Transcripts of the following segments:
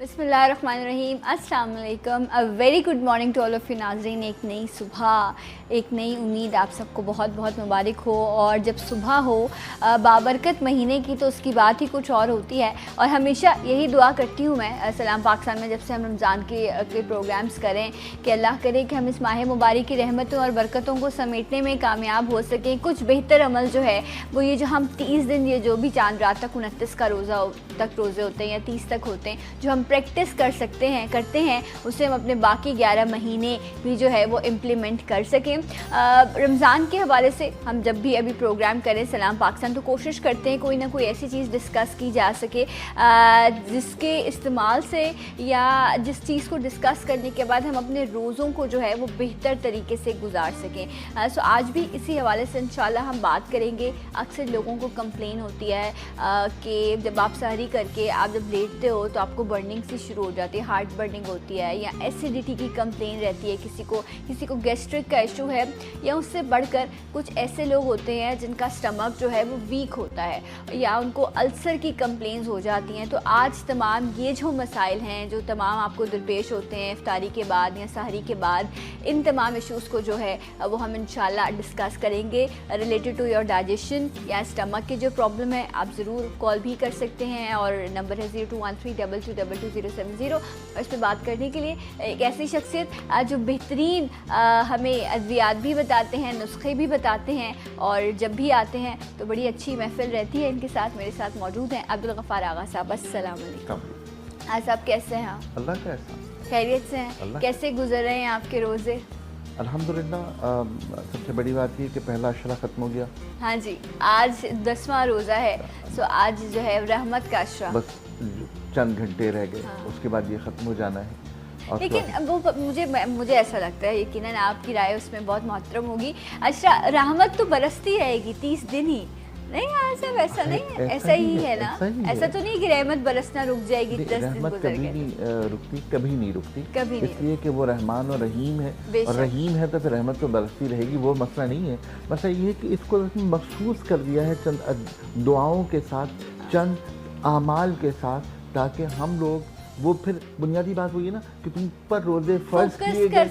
बिस्मिल्लाहिर्रहमानिर्रहीम, अस्सलाम वालेकुम। A very good morning to all of you नाज़रीन। एक नई सुबह, एक नई उम्मीद, आप सबको बहुत बहुत मुबारक हो। और जब सुबह हो बाबरकत महीने की तो उसकी बात ही कुछ और होती है। और हमेशा यही दुआ करती हूँ मैं सलाम पाकिस्तान में, जब से हम रमज़ान के प्रोग्राम्स करें, कि अल्लाह करे कि हम इस माह मुबारक की रहमतों और बरकतों को समेटने में कामयाब हो सकें। कुछ बेहतर अमल जो है वो ये जो हम 30 दिन, ये जो भी चांद रात तक 29 का रोज़ा तक रोज़े होते हैं या 30 तक होते हैं, जो हम प्रैक्टिस करते हैं, उसे हम अपने बाकी 11 महीने भी जो है वो इम्प्लीमेंट कर सकें। रमज़ान के हवाले से हम जब भी अभी प्रोग्राम करें सलाम पाकिस्तान, तो कोशिश करते हैं कोई ना कोई ऐसी चीज़ डिस्कस की जा सके जिसके इस्तेमाल से या जिस चीज़ को डिस्कस करने के बाद हम अपने रोज़ों को जो है वो बेहतर तरीके से गुजार सकें। सो आज भी इसी हवाले से इंशाल्लाह हम बात करेंगे। अक्सर लोगों को कंप्लेन होती है कि जब आप सहरी करके आप जब लेटते हो तो आपको बर्निंग सी शुरू हो जाती है, हार्ट बर्निंग होती है, या एसिडिटी की कंप्लेन रहती है, किसी को गैस्ट्रिक का इशू है, या उससे बढ़कर कुछ ऐसे लोग होते हैं जिनका स्टमक जो है वो वीक होता है, या उनको अल्सर की कंप्लेंट्स हो जाती हैं। तो आज तमाम ये जो मसाइल हैं, जो तमाम आपको दरपेश होते हैं इफ्तारी के बाद या सहरी के बाद, इन तमाम इशूज़ को जो है वो हम इंशाल्लाह डिस्कस करेंगे रिलेटेड टू योर डाइजेशन या स्टमक की जो प्रॉब्लम है। आप ज़रूर कॉल भी कर सकते हैं और नंबर है 0213222070। और इस पर बात करने के लिए एक ऐसी शख्सियत जो बेहतरीन हमें अद्वियात भी बताते हैं, नुस्खे भी बताते हैं, और जब भी आते हैं तो बड़ी अच्छी महफिल रहती है। इनके साथ मेरे साथ मौजूद हैं अब्दुल गफ़ार आगा साहब। अस्सलाम वालेकुम। साहब कैसे हैं आप? अल्लाह का एहसान, खैरियत से हैं? कैसे गुजर रहे हैं आपके रोज़े? अल्हम्दुलिल्लाह। सबसे बड़ी बात ये कि पहला अशरा ख़त्म हो गया। हाँ जी, आज 10वां रोज़ा है। सो आज जो है रहमत का अशरा, बस चंद घंटे रह गए। हाँ। उसके बाद ये ख़त्म हो जाना है। और लेकिन वो मुझे ऐसा लगता है, यकीनन आपकी राय उसमें बहुत मोहतरम होगी, अशरा रहमत तो बरसती रहेगी 30 दिन ही नहीं? ऐसा वैसा नहीं है, ऐसा ही है ना? ऐसा तो नहीं कि रहमत बरसना रुक जाएगी 10 दिन गुजर गए। कभी नहीं रुकती, कभी नहीं रुकती, कभी नहीं, इसलिए कि वो रहमान और रहीम है, और रहीम है तो फिर रहमत तो बरसती रहेगी। वो मसला नहीं है। मसला ये है कि इसको मखसूस कर दिया है चंद दुआओं के साथ, चंद आमाल के साथ, ताकि हम लोग वो फिर बुनियादी बात वही है ना कि तुम पर रोज़े फ़र्ज़ किए गए,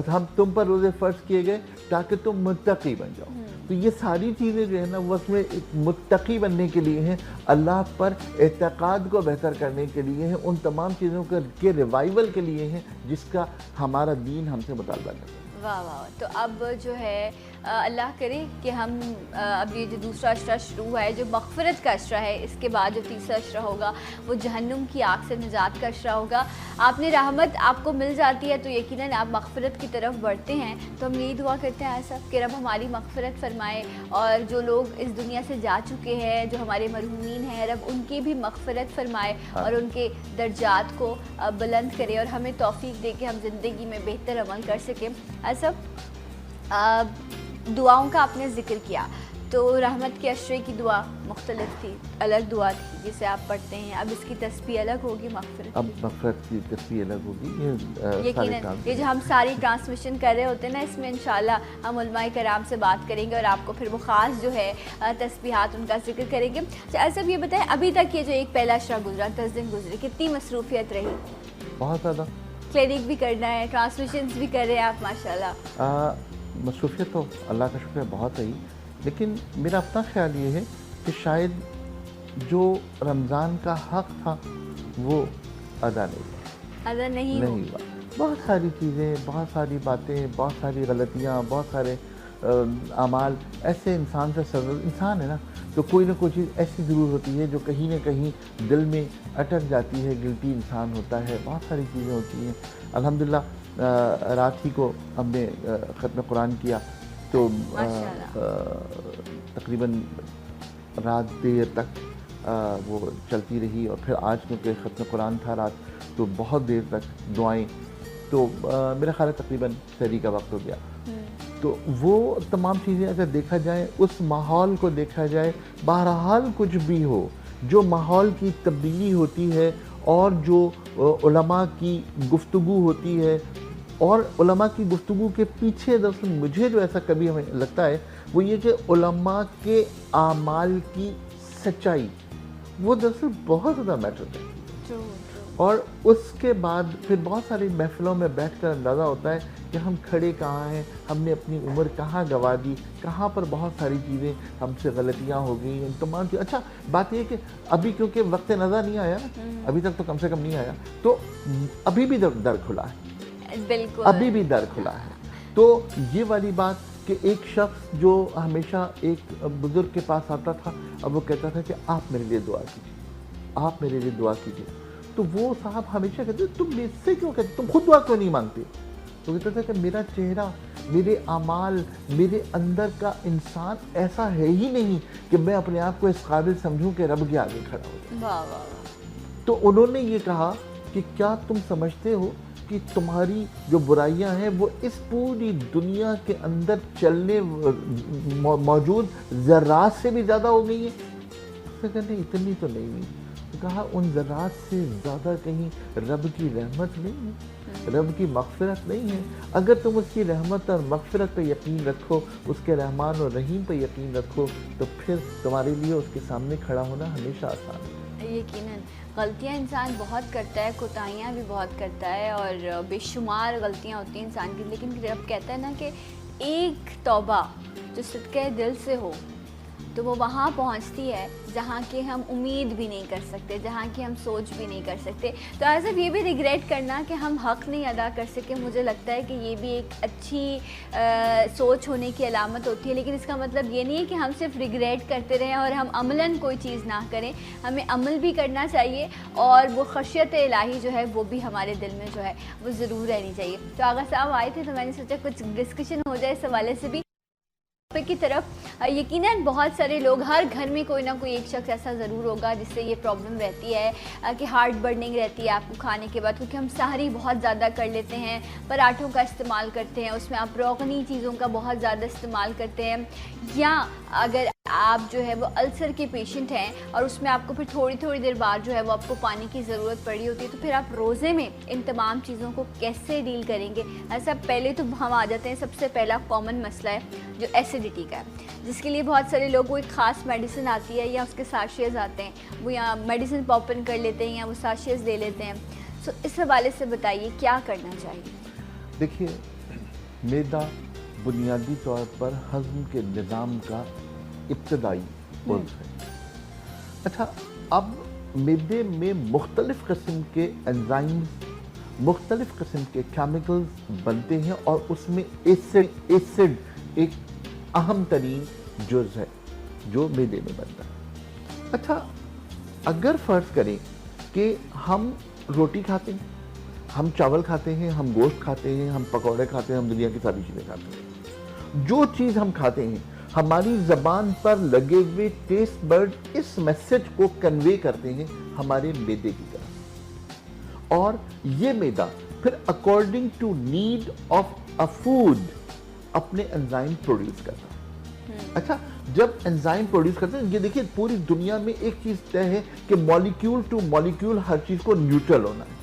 हम तुम पर रोज़े फ़र्ज़ किए गए ताकि तुम मुत्तकी बन जाओ। तो ये सारी चीज़ें जो है ना वो उसमें मुत्तकी बनने के लिए हैं, अल्लाह पर एतक़ाद को बेहतर करने के लिए हैं, उन तमाम चीज़ों के रिवाइवल के लिए हैं जिसका हमारा दीन हमसे मुतालबा करता है। वाह वाह। तो अब जो है अल्लाह करे कि हम अब ये जो दूसरा अशरा शुरू हुआ है, जो मग़फ़िरत का अशरा है, इसके बाद जो तीसरा अशरा होगा वो जहन्नुम की आग से निजात का अशरा होगा। आपने रहमत आपको मिल जाती है तो यकीनन आप मग़फ़िरत की तरफ बढ़ते हैं। तो हम यही दुआ करते हैं ऐसा कि रब हमारी मग़फ़िरत फ़रमाए, और जो लोग इस दुनिया से जा चुके हैं, जो हमारे मरहूमीन हैं, रब उनकी भी मग़फ़िरत फ़रमाए और उनके दर्जात को बुलंद करे, और हमें तौफ़ीक दे के हम ज़िंदगी में बेहतर अमल कर सकें। ऐसा दुआओं का आपने ज़िक्र किया, तो रहमत के अशरे की दुआ मुख्तलिफ थी, अलग दुआ थी जिसे आप पढ़ते हैं। अब इसकी तस्बीह अलग होगी, मग़फ़िरत अब मग़फ़िरत की तस्बीह अलग होगी। यकीनन ये जो हम सारी ट्रांसमिशन कर रहे होते हैं ना, इसमें इंशाल्लाह हम उलमाए कराम से बात करेंगे और आपको फिर वो ख़ास जो है तस्बीहात उनका जिक्र करेंगे। अच्छा, अब ये बताएं, अभी तक ये जो एक पहला अशरा गुजरा, 10 दिन गुजरे, कितनी मसरूफ़ियत रही? बहुत ज़्यादा। क्लिनिक भी करना है, ट्रांसमिशंस भी कर रहे हैं आप माशाल्लाह। मसरूफ़ियत तो अल्लाह का शुक्र है बहुत रही, लेकिन मेरा अपना ख्याल ये है कि शायद जो रमज़ान का हक़ था वो अदा नहीं हुआ। बहुत सारी चीज़ें, बहुत सारी बातें, बहुत सारी गलतियाँ, बहुत सारे आमाल ऐसे इंसान से इंसान है ना, तो कोई ना कोई चीज़ ऐसी ज़रूर होती है जो कहीं ना कहीं दिल में अटक जाती है। गिल्टी इंसान होता है, बहुत सारी चीज़ें होती हैं। अल्हम्दुलिल्लाह रात ही को हमने ख़त्म कुरान किया, तो तकरीबन रात देर तक वो चलती रही, और फिर आज क्योंकि ख़त्म कुरान था रात, तो बहुत देर तक दुआएं, तो मेरा ख्याल है तकरीबन सहरी का वक्त हो गया। तो वो तमाम चीज़ें अगर देखा जाए, उस माहौल को देखा जाए, बहरहाल कुछ भी हो, जो माहौल की तब्दीली होती है और जो उलमा की गुफ्तगू होती है, और उलमा की गुफ्तगू के पीछे दरअसल मुझे जो ऐसा कभी हमें लगता है वो ये कि उलमा के आमाल की सच्चाई वो दरअसल बहुत ज़्यादा मैटर करती है। ट्रू। और उसके बाद फिर बहुत सारी महफिलों में बैठकर अंदाज़ा होता है कि हम खड़े कहाँ हैं, हमने अपनी उम्र कहाँ गंवा दी, कहाँ पर बहुत सारी चीज़ें हमसे गलतियाँ हो गई, इन तमाम चीज़। अच्छा बात ये कि अभी क्योंकि वक्त नज़र नहीं आया ना, अभी तक तो कम से कम नहीं आया, तो अभी भी दर खुला है, बिल्कुल अभी भी दर खुला है। तो ये वाली बात कि एक शख्स जो हमेशा एक बुज़ुर्ग के पास आता था, अब वो कहता था कि आप मेरे लिए दुआ कीजिए, आप मेरे लिए दुआ कीजिए। तो वो साहब हमेशा कहते तुम मुझसे क्यों कहते, तुम खुद दुआ क्यों नहीं मांगते? तो कहता था कि मेरा चेहरा, मेरे अमाल, मेरे अंदर का इंसान ऐसा है ही नहीं कि मैं अपने आप को इस काबिल समझूं कि रब के आगे खड़ा हो जाऊं। वाह वाह वाह। तो उन्होंने ये कहा कि क्या तुम समझते हो कि तुम्हारी जो बुराइयां हैं वो इस पूरी दुनिया के अंदर चलने मौजूद ज़रात से भी ज़्यादा हो गई है? उसने कहा नहीं, इतनी तो नहीं हुई। तो कहा उन ज़रात से ज़्यादा कहीं रब की रहमत नहीं है, रब की मग़फ़िरत नहीं है। अगर तुम उसकी रहमत और मग़फ़िरत पर यकीन रखो, उसके रहमान और रहीम पर यकीन रखो, तो फिर तुम्हारे लिए उसके सामने खड़ा होना हमेशा आसान है। यकीनन गलतियाँ इंसान बहुत करता है, कोताहियाँ भी बहुत करता है और बेशुमार गलतियाँ होती हैं इंसान की, लेकिन रब कहता है ना कि एक तौबा जो सदक़े दिल से हो तो वो वहाँ पहुँचती है जहाँ की हम उम्मीद भी नहीं कर सकते, जहाँ की हम सोच भी नहीं कर सकते। तो ऐसा ये भी रिग्रेट करना कि हम हक़ नहीं अदा कर सके, मुझे लगता है कि ये भी एक अच्छी सोच होने की अलामत होती है। लेकिन इसका मतलब ये नहीं है कि हम सिर्फ रिग्रेट करते रहें और हम अमलन कोई चीज़ ना करें। हमें अमल भी करना चाहिए और वो खशियत इलाही जो है वो भी हमारे दिल में जो है वो ज़रूर रहनी चाहिए। तो आगा साहब आए थे तो मैंने सोचा कुछ डिस्कशन हो जाए इस हवाले से भी की तरफ। यकीनन बहुत सारे लोग, हर घर में कोई ना कोई एक शख्स ऐसा ज़रूर होगा जिससे ये प्रॉब्लम रहती है कि हार्ट बर्निंग रहती है आपको खाने के बाद, क्योंकि हम सहरी बहुत ज़्यादा कर लेते हैं, पराठों का इस्तेमाल करते हैं, उसमें आप रोगनी चीज़ों का बहुत ज़्यादा इस्तेमाल करते हैं, या अगर आप जो है वो अल्सर के पेशेंट हैं और उसमें आपको फिर थोड़ी थोड़ी देर बाद जो है वो आपको पानी की ज़रूरत पड़ी होती है, तो फिर आप रोज़े में इन तमाम चीज़ों को कैसे डील करेंगे? ऐसा पहले तो हम आ जाते हैं, सबसे पहला कॉमन मसला है जो एसिडिटी का है, जिसके लिए बहुत सारे लोगों को एक ख़ास मेडिसिन आती है या उसके साशेज़ आते हैं, वो या मेडिसिन पॉपन कर लेते हैं या वो साशेज़ ले लेते हैं। सो इस हवाले से बताइए क्या करना चाहिए? देखिए, मैदा बुनियादी तौर पर हज़म के निज़ाम का इब्तदाई उर्ज़ है। अच्छा, अब मैदे में मुख्तलिफ़ किस्म के एंजाइम्स, मुख्तलिफ़ किस्म के केमिकल्स बनते हैं और उसमें एसिड एक अहम तरीन जुज़ है जो मैदे में बनता है। अच्छा, अगर फ़र्ज़ करें कि हम रोटी खाते हैं, हम चावल खाते हैं, हम गोश्त खाते हैं, हम पकौड़े खाते हैं, हम दुनिया की सारी चीज़ें खाते हैं, जो चीज़ हम खाते हैं हमारी ज़बान पर लगे हुए टेस्ट बर्ड इस मैसेज को कन्वे करते हैं हमारे मैदे की तरफ, और ये मैदा फिर according to need of a food अपने एंजाइम प्रोड्यूस करता है। अच्छा, जब एंजाइम प्रोड्यूस करते हैं, ये देखिए पूरी दुनिया में एक चीज़ तय है कि मॉलिक्यूल टू मॉलिक्यूल हर चीज़ को न्यूट्रल होना है।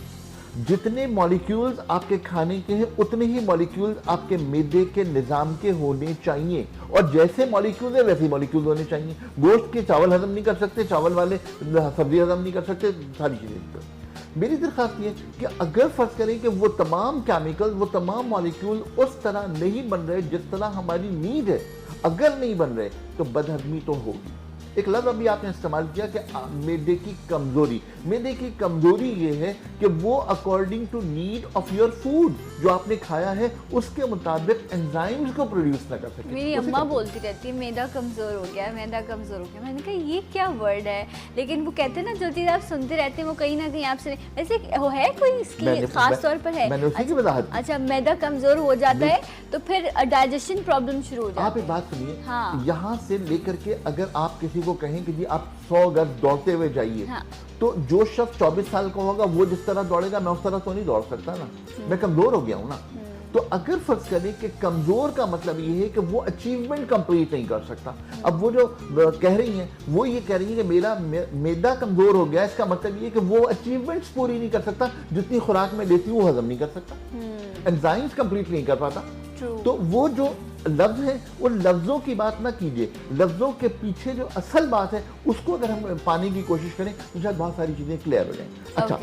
जितने मॉलिक्यूल्स आपके खाने के हैं उतने ही मॉलिक्यूल्स आपके मैदे के निज़ाम के होने चाहिए, और जैसे मॉलिक्यूल्स है वैसे मॉलिक्यूल्स होने चाहिए। गोश्त के चावल हजम नहीं कर सकते, चावल वाले सब्जी हजम नहीं कर सकते, सारी चीज़ें। मेरी दरख्वास्त ये कि अगर फ़र्ज़ करें कि वो तमाम केमिकल, वो तमाम मॉलिक्यूल उस तरह नहीं बन रहे जिस तरह हमारी नीड है, अगर नहीं बन रहे तो बदहज़मी तो होगी। एक लफ्ज़ अभी आपने इस्तेमाल किया कि मैदे की कमज़ोरी। मैदे की कमज़ोरी ये है कि वो according to need of your food, जो आपने खाया है उसके मुताबिक एंजाइम्स को प्रोड्यूस ना कर सके। मेरी अम्मा बोलती रहती है मैदा कमज़ोर हो गया, मैदा कमज़ोर हो गया। मैंने कहा ये क्या वर्ड है, लेकिन वो कहते हैं ना जो चीज़ आप सुनते रहते हैं वो कहीं ना कहीं आपसे, वैसे वो है कोई इसकी खास तौर पर है? मैंने उसी की वजाहत की। अच्छा, मैदा कमज़ोर हो जाता है तो फिर डाइजेशन प्रॉब्लम शुरू हो जाती है। आप एक बात सुनिए, हाँ। यहाँ से लेकर के अगर आप किसी को कहें कि जी आप 100 गज दौड़ते हुए जाइए, हाँ। तो जो शख्स 24 साल का होगा वो जिस तरह दौड़ेगा मैं उस तरह तो नहीं दौड़ सकता ना, मैं कमजोर हो गया हूं ना। तो अगर फर्ज करें कि कमजोर का मतलब ये है कि वो अचीवमेंट कंप्लीट नहीं कर सकता, अब वो जो कह रही हैं वो ये कह रही है कि मेरा मैदा कमजोर हो गया, इसका मतलब ये कि वो अचीवमेंट्स पूरी नहीं कर सकता, जितनी खुराक में लेती हूँ वो हजम नहीं कर सकता, एंजाइम्स कंप्लीट नहीं कर पाता। True. तो वो जो लफ्ज़ हैं उन लफ्ज़ों की बात ना कीजिए, लफ्ज़ों के पीछे जो असल बात है उसको अगर हम पाने की कोशिश करें तो शायद बहुत सारी चीज़ें क्लियर हो जाएं। अच्छा,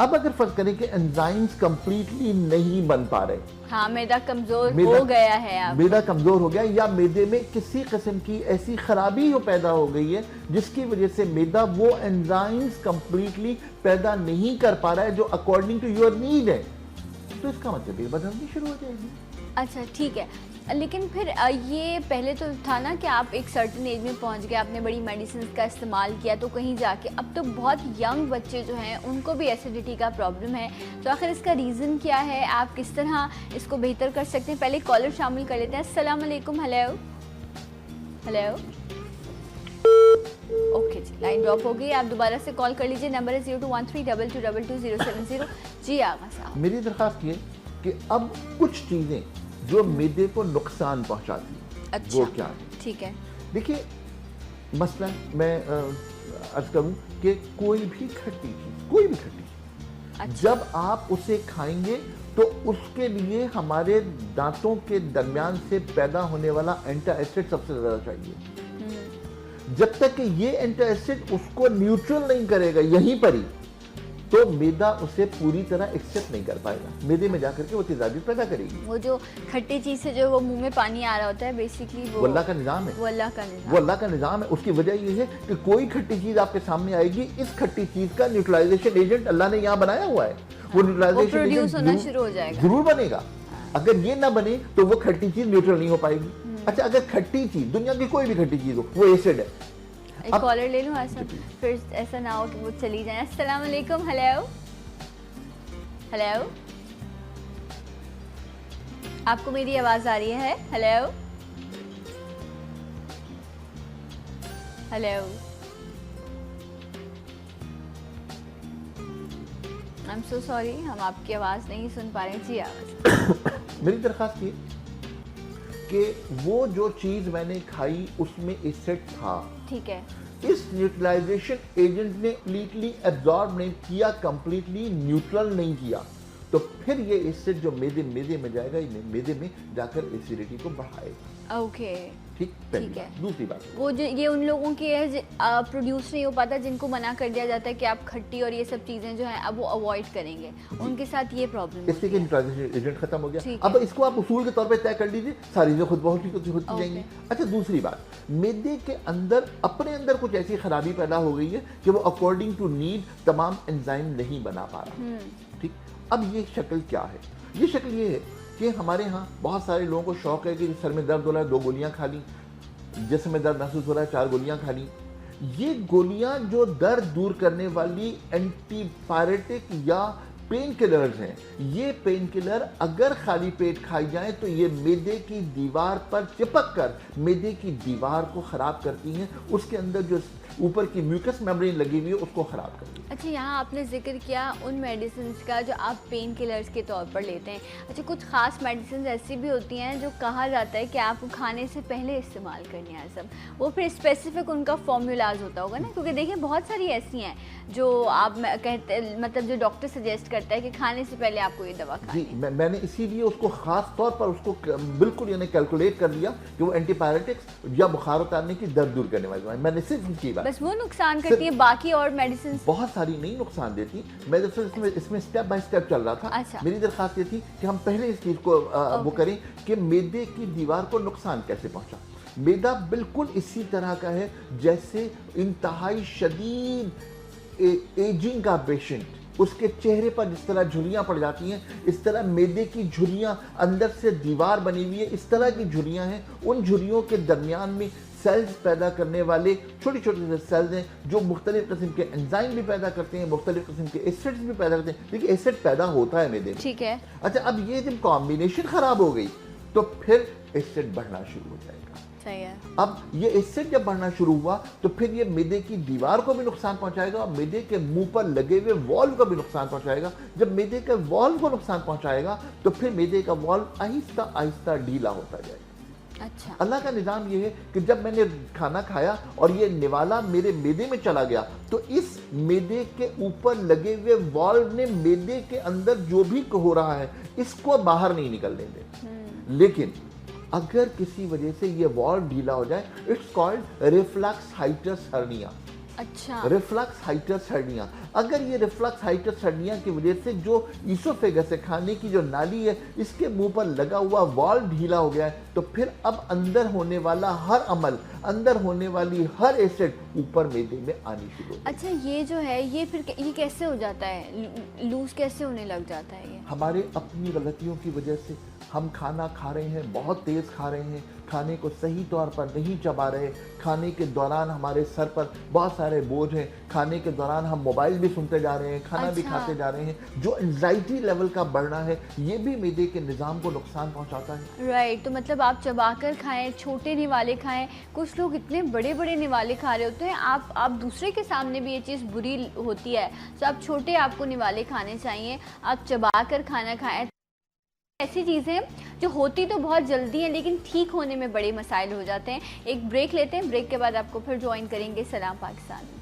अब अगर फर्ज करें कि एंजाइम्स कंप्लीटली नहीं बन पा रहे, हाँ, मैदा कमजोर हो गया है, अब मैदा कमजोर हो गया या मैदे में किसी किस्म की ऐसी खराबी हो पैदा हो गई है जिसकी वजह से मैदा वो एंजाइम्स कंप्लीटली पैदा नहीं कर पा रहा है जो अकॉर्डिंग टू योर नीड है, तो इसका मतलब ये बदलनी शुरू हो जाएगी। अच्छा, ठीक है, लेकिन फिर ये पहले तो था ना कि आप एक सर्टेन एज में पहुंच गए, आपने बड़ी मेडिसिन का इस्तेमाल किया तो कहीं जाके, अब तो बहुत यंग बच्चे जो हैं उनको भी एसिडिटी का प्रॉब्लम है, तो आखिर इसका रीज़न क्या है, आप किस तरह इसको बेहतर कर सकते हैं? पहले कॉलर शामिल कर लेते हैं। अस्सलाम वालेकुम। हेलो हेलो, ओके जी, लाइन ड्रॉप हो गई, आप दोबारा से कॉल कर लीजिए, नंबर है 0213222070। जी आगा साहब, मेरी दरख्वास्त ये कि अब कुछ चीज़ें जो मैदे को नुकसान पहुंचाती है, अच्छा, वो क्या है? ठीक है, देखिए, मसलन मैं अर्ज करूं कि कोई भी खट्टी चीज़, अच्छा, जब आप उसे खाएंगे तो उसके लिए हमारे दांतों के दरमियान से पैदा होने वाला एंटी एसिड सबसे ज़्यादा चाहिए। जब तक कि ये एंटी एसिड उसको न्यूट्रल नहीं करेगा यहीं पर ही, तो मैदा उसे पूरी तरह एक्सेप्ट नहीं कर पाएगा, मैदे में जाकर के वो तेजाबी पैदा करेगी। वो जो खट्टी चीज से जो वो मुंह में पानी आ रहा होता है, बेसिकली वो अल्लाह का निज़ाम है, वो अल्लाह का निज़ाम, वो अल्लाह का निज़ाम है। उसकी वजह ये है कि कोई खट्टी चीज़ आपके सामने आएगी, इस खट्टी चीज़ का न्यूट्रलाइजेशन एजेंट अल्लाह ने यहाँ बनाया हुआ है, वो न्यूट्रलाइजेशन प्रोड्यूस होना शुरू हो जाएगा, जरूर बनेगा। अगर ये ना बने तो वो खट्टी चीज़ न्यूट्रल नहीं हो पाएगी। अच्छा, अगर खट्टी चीज़, दुनिया की कोई भी खट्टी चीज़ हो, वो एसिड है। एक कॉलर ले लूँ ऐसा, फिर ऐसा ना हो कि वो चली जाए। अस्सलाम वालेकुम। हेलो हेलो, आपको मेरी आवाज आ रही है? Hello hello, I am so sorry, हम आपकी आवाज नहीं सुन पा रहे। जी आवाज मेरी दरख्वास्त ये कि वो जो चीज़ मैंने खाई उसमें एसिड था, ठीक है, इस न्यूट्रलाइजेशन एजेंट ने कंप्लीटली एब्जॉर्ब नहीं किया, कंप्लीटली न्यूट्रल नहीं किया, तो फिर ये एसिड जो मैदे में जाएगा, ये मैदे में जाकर एसिडिटी को बढ़ाएगा। ओके, ठीक है। दूसरी बात, वो जो ये उन लोगों के प्रोड्यूस नहीं हो पाता जिनको मना कर दिया जाता है कि आप खट्टी और ये सब चीजें जो हैं अब वो अवॉइड करेंगे, उनके साथ ये प्रॉब्लम इससे कि न्यूट्रलाइजेशन एजेंट खत्म हो गया। अब इसको आप उसूल के तौर पे तय कर लीजिए, सारी चीजें खुद बहुत ठीक होती जाएंगी। अच्छा, दूसरी बात, मैदे के अंदर अपने अंदर कुछ ऐसी खराबी पैदा हो गई है कि वो अकॉर्डिंग टू नीड तमाम एंजाइम नहीं बना पा रहा। ठीक, अब ये शक्ल क्या है? ये शक्ल ये है कि हमारे यहाँ बहुत सारे लोगों को शौक है कि सर में दर्द हो रहा है 2 गोलियां खा ली, जिस्म में दर्द महसूस हो रहा है 4 गोलियां खा ली। ये गोलियां जो दर्द दूर करने वाली एंटीपायरेटिक या पेन किलर्स हैं, ये पेन किलर अगर खाली पेट खाई जाए तो ये मैदे की दीवार पर चिपक कर मैदे की दीवार को ख़राब करती हैं, उसके अंदर जो ऊपर की म्यूकस मेम्ब्रेन लगी हुई है उसको ख़राब करती है। अच्छा, यहाँ आपने जिक्र किया उन मेडिसिन का जो आप पेन किलर्स के तौर पर लेते हैं। अच्छा, कुछ ख़ास मेडिसिन ऐसी भी होती हैं जो कहा जाता है कि आपको खाने से पहले इस्तेमाल करनी है, सब वो फिर स्पेसिफिक उनका फॉर्मूलाज होता होगा ना, क्योंकि देखिए बहुत सारी ऐसी हैं जो आप कहते, मतलब जो डॉक्टर सजेस्ट करता है कि खाने से पहले आपको ये दवा खानी है। मैंने इसीलिए उसको ख़ास तौर पर उसको बिल्कुल यानी कैलकुलेट कर लिया कि वो एंटीपायरेटिक्स या बुखार उतारने की दर्द दूर करने वाली दवाएं, मैंने सिर्फ उनकी बात, बस वो नुकसान करती है, बाकी और मेडिसिन बहुत सारी नहीं नुकसान देती। मैं जब इसमें स्टेप बाय स्टेप चल रहा था। अच्छा, मेरी दरख्वास्त ये थी कि हम पहले इस चीज़ को वो करें कि मैदे की दीवार को नुकसान कैसे पहुंचा। मैदा बिल्कुल इसी तरह का है जैसे इंतहाई शदीद एजिंग का पेशेंट, उसके चेहरे पर जिस तरह झुर्रियाँ पड़ जाती हैं, इस तरह मैदे की झुर्रियाँ अंदर से दीवार बनी हुई है, इस तरह की झुर्रियाँ हैं। उन झुर्रियों के दरमियान में सेल्स पैदा करने वाले छोटे छोटे से सेल्स हैं जो मुख्तलिफ किस्म के एंजाइम भी पैदा करते हैं, मुख्तलिफ किस्म के एसिड्स भी पैदा करते हैं। देखिए, एसिड पैदा होता है मैदे में, ठीक है। अच्छा, अब ये जब कॉम्बिनेशन खराब हो गई तो फिर एसिड बढ़ना शुरू हो जाएगा। सही है। अब ये एसिड जब बढ़ना शुरू हुआ तो फिर ये मैदे की दीवार को भी नुकसान पहुंचाएगा और मैदे के मुंह पर लगे हुए वॉल्व को भी नुकसान पहुंचाएगा। जब मैदे के वॉल्व को नुकसान पहुंचाएगा तो फिर मैदे का वॉल्व आहिस्ता आहिस्ता ढीला होता जाएगा। अच्छा, अल्लाह का निज़ाम ये है कि जब मैंने खाना खाया और ये निवाला मेरे मैदे में चला गया तो इस मैदे के ऊपर लगे हुए वॉल्व ने मैदे के अंदर जो भी हो रहा है इसको बाहर नहीं निकलने दे। लेकिन अगर किसी वजह से ये वॉल्व ढीला हो जाए, it's called reflux hiatus hernia. अच्छा, रिफ्लक्स हाइटस हर्निया। अगर ये रिफ्लक्स हाइटस हर्निया की वजह से जो ईसोफेगस है, खाने की जो नाली है, इसके मुंह पर लगा हुआ वॉल्व ढीला हो गया है, तो फिर अब अंदर होने वाला हर अमल, अंदर होने वाली हर एसिड ऊपर मैदे में आनी शुरू हो। अच्छा, ये जो है ये फिर ये कैसे हो जाता है, लूज कैसे होने लग जाता है ये? हमारे अपनी गलतियों की वजह से हम खाना खा रहे हैं, बहुत तेज़ खा रहे हैं, खाने को सही तौर पर नहीं चबा रहे, खाने के दौरान हमारे सर पर बहुत सारे बोझ हैं, खाने के दौरान हम मोबाइल भी सुनते जा रहे हैं, खाना भी खाते जा रहे हैं, जो एंजाइटी लेवल का बढ़ना है, ये भी मैदे के निज़ाम को नुकसान पहुंचाता है। राइट, तो मतलब आप चबाकर खाएं, छोटे निवाले खाएं। कुछ लोग इतने बड़े बड़े निवाले खा रहे होते हैं, आप दूसरे के सामने भी ये चीज़ बुरी होती है, तो आप छोटे आपको निवाले खाने चाहिए, आप चबाकर खाना खाएं। ऐसी चीज़ें जो होती तो बहुत जल्दी हैं लेकिन ठीक होने में बड़े मसाइल हो जाते हैं। एक ब्रेक लेते हैं, ब्रेक के बाद आपको फिर ज्वाइन करेंगे सलाम पाकिस्तान में।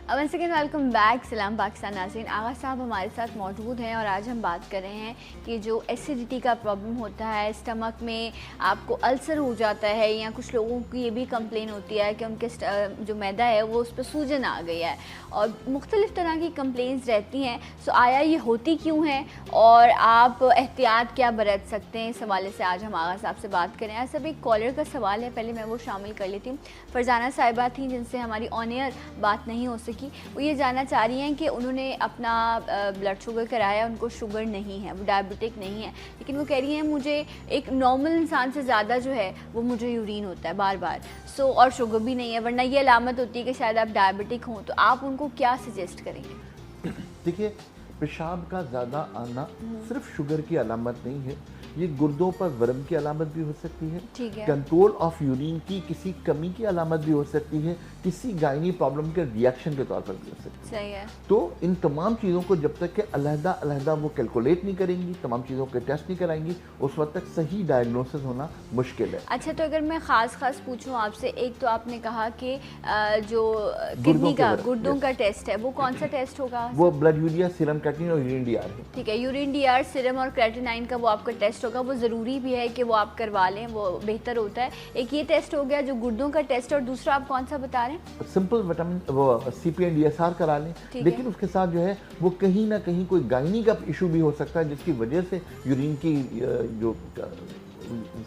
वन सेकेंड, वेलकम बैक, सलाम पाकिस्तान नाज़रीन। आगा साहब हमारे साथ मौजूद हैं और आज हम बात कर रहे हैं कि जो एसिडिटी का प्रॉब्लम होता है, स्टमक में आपको अल्सर हो जाता है, या कुछ लोगों की ये भी कंप्लेन होती है कि उनके जो मैदा है वो उस पर सूजन आ गई है, और मुख्तलिफ़ तरह की कंप्लेंट्स रहती हैं। सो आया ये होती क्यों है और आप एहतियात क्या बरत सकते हैं, इस हवाले से आज हम आगा साहब से बात करें। आज सब एक कॉलर का सवाल है, पहले मैं वो शामिल कर लेती हूँ। फरजाना साहिबा थी जिनसे हमारी ऑन एयर बात नहीं हो सकी। वो ये जानना चाह रही हैं कि उन्होंने अपना ब्लड शुगर कराया, उनको शुगर नहीं है, वो डायबिटिक नहीं है, लेकिन वो कह रही हैं मुझे एक नॉर्मल इंसान से ज़्यादा जो है वो मुझे यूरिन होता है बार बार, सो और शुगर भी नहीं है, वरना ये अलामत होती है कि शायद आप डायबिटिक हों। तो आप उनको क्या सजेस्ट करेंगे? देखिए, पेशाब का ज़्यादा आना सिर्फ शुगर की अलामत नहीं है, ये गुर्दों पर वर्म की अलामत भी हो सकती है, कंट्रोल ऑफ यूरिन की किसी कमी की अलामत भी हो सकती है, किसी गायनी प्रॉब्लम के रिएक्शन के तौर पर भी हो सकती है। सही है। तो इन तमाम चीज़ों को जब तक कि अलहदा वो कैलकुलेट नहीं करेंगी, तमाम चीज़ों के टेस्ट नहीं कराएंगी, उस वक्त तक सही डायग्नोसिस होना मुश्किल है। अच्छा, तो अगर मैं ख़ास पूछूं आपसे, एक तो आपने कहा कि जो किडनी का, गुर्दों का टेस्ट है, वो कौन सा टेस्ट होगा? वो ब्लड यूरिया, सीरम क्रेटिनिन और यूरिन डीआर है। ठीक है, यूरिन डीआर, सीरम और क्रेटिनाइन का वो आपका टेस्ट होगा, वो ज़रूरी भी है कि वो आप करवा लें, वो बेहतर होता है। एक ये टेस्ट हो गया जो गुर्दों का टेस्ट, और दूसरा आप कौन सा बता रहे हैं? सिंपल विटामिन वो CPN DSR करा लें, लेकिन उसके साथ जो है वो कहीं ना कहीं कोई गायनी का इशू भी हो सकता है जिसकी वजह से यूरिन की जो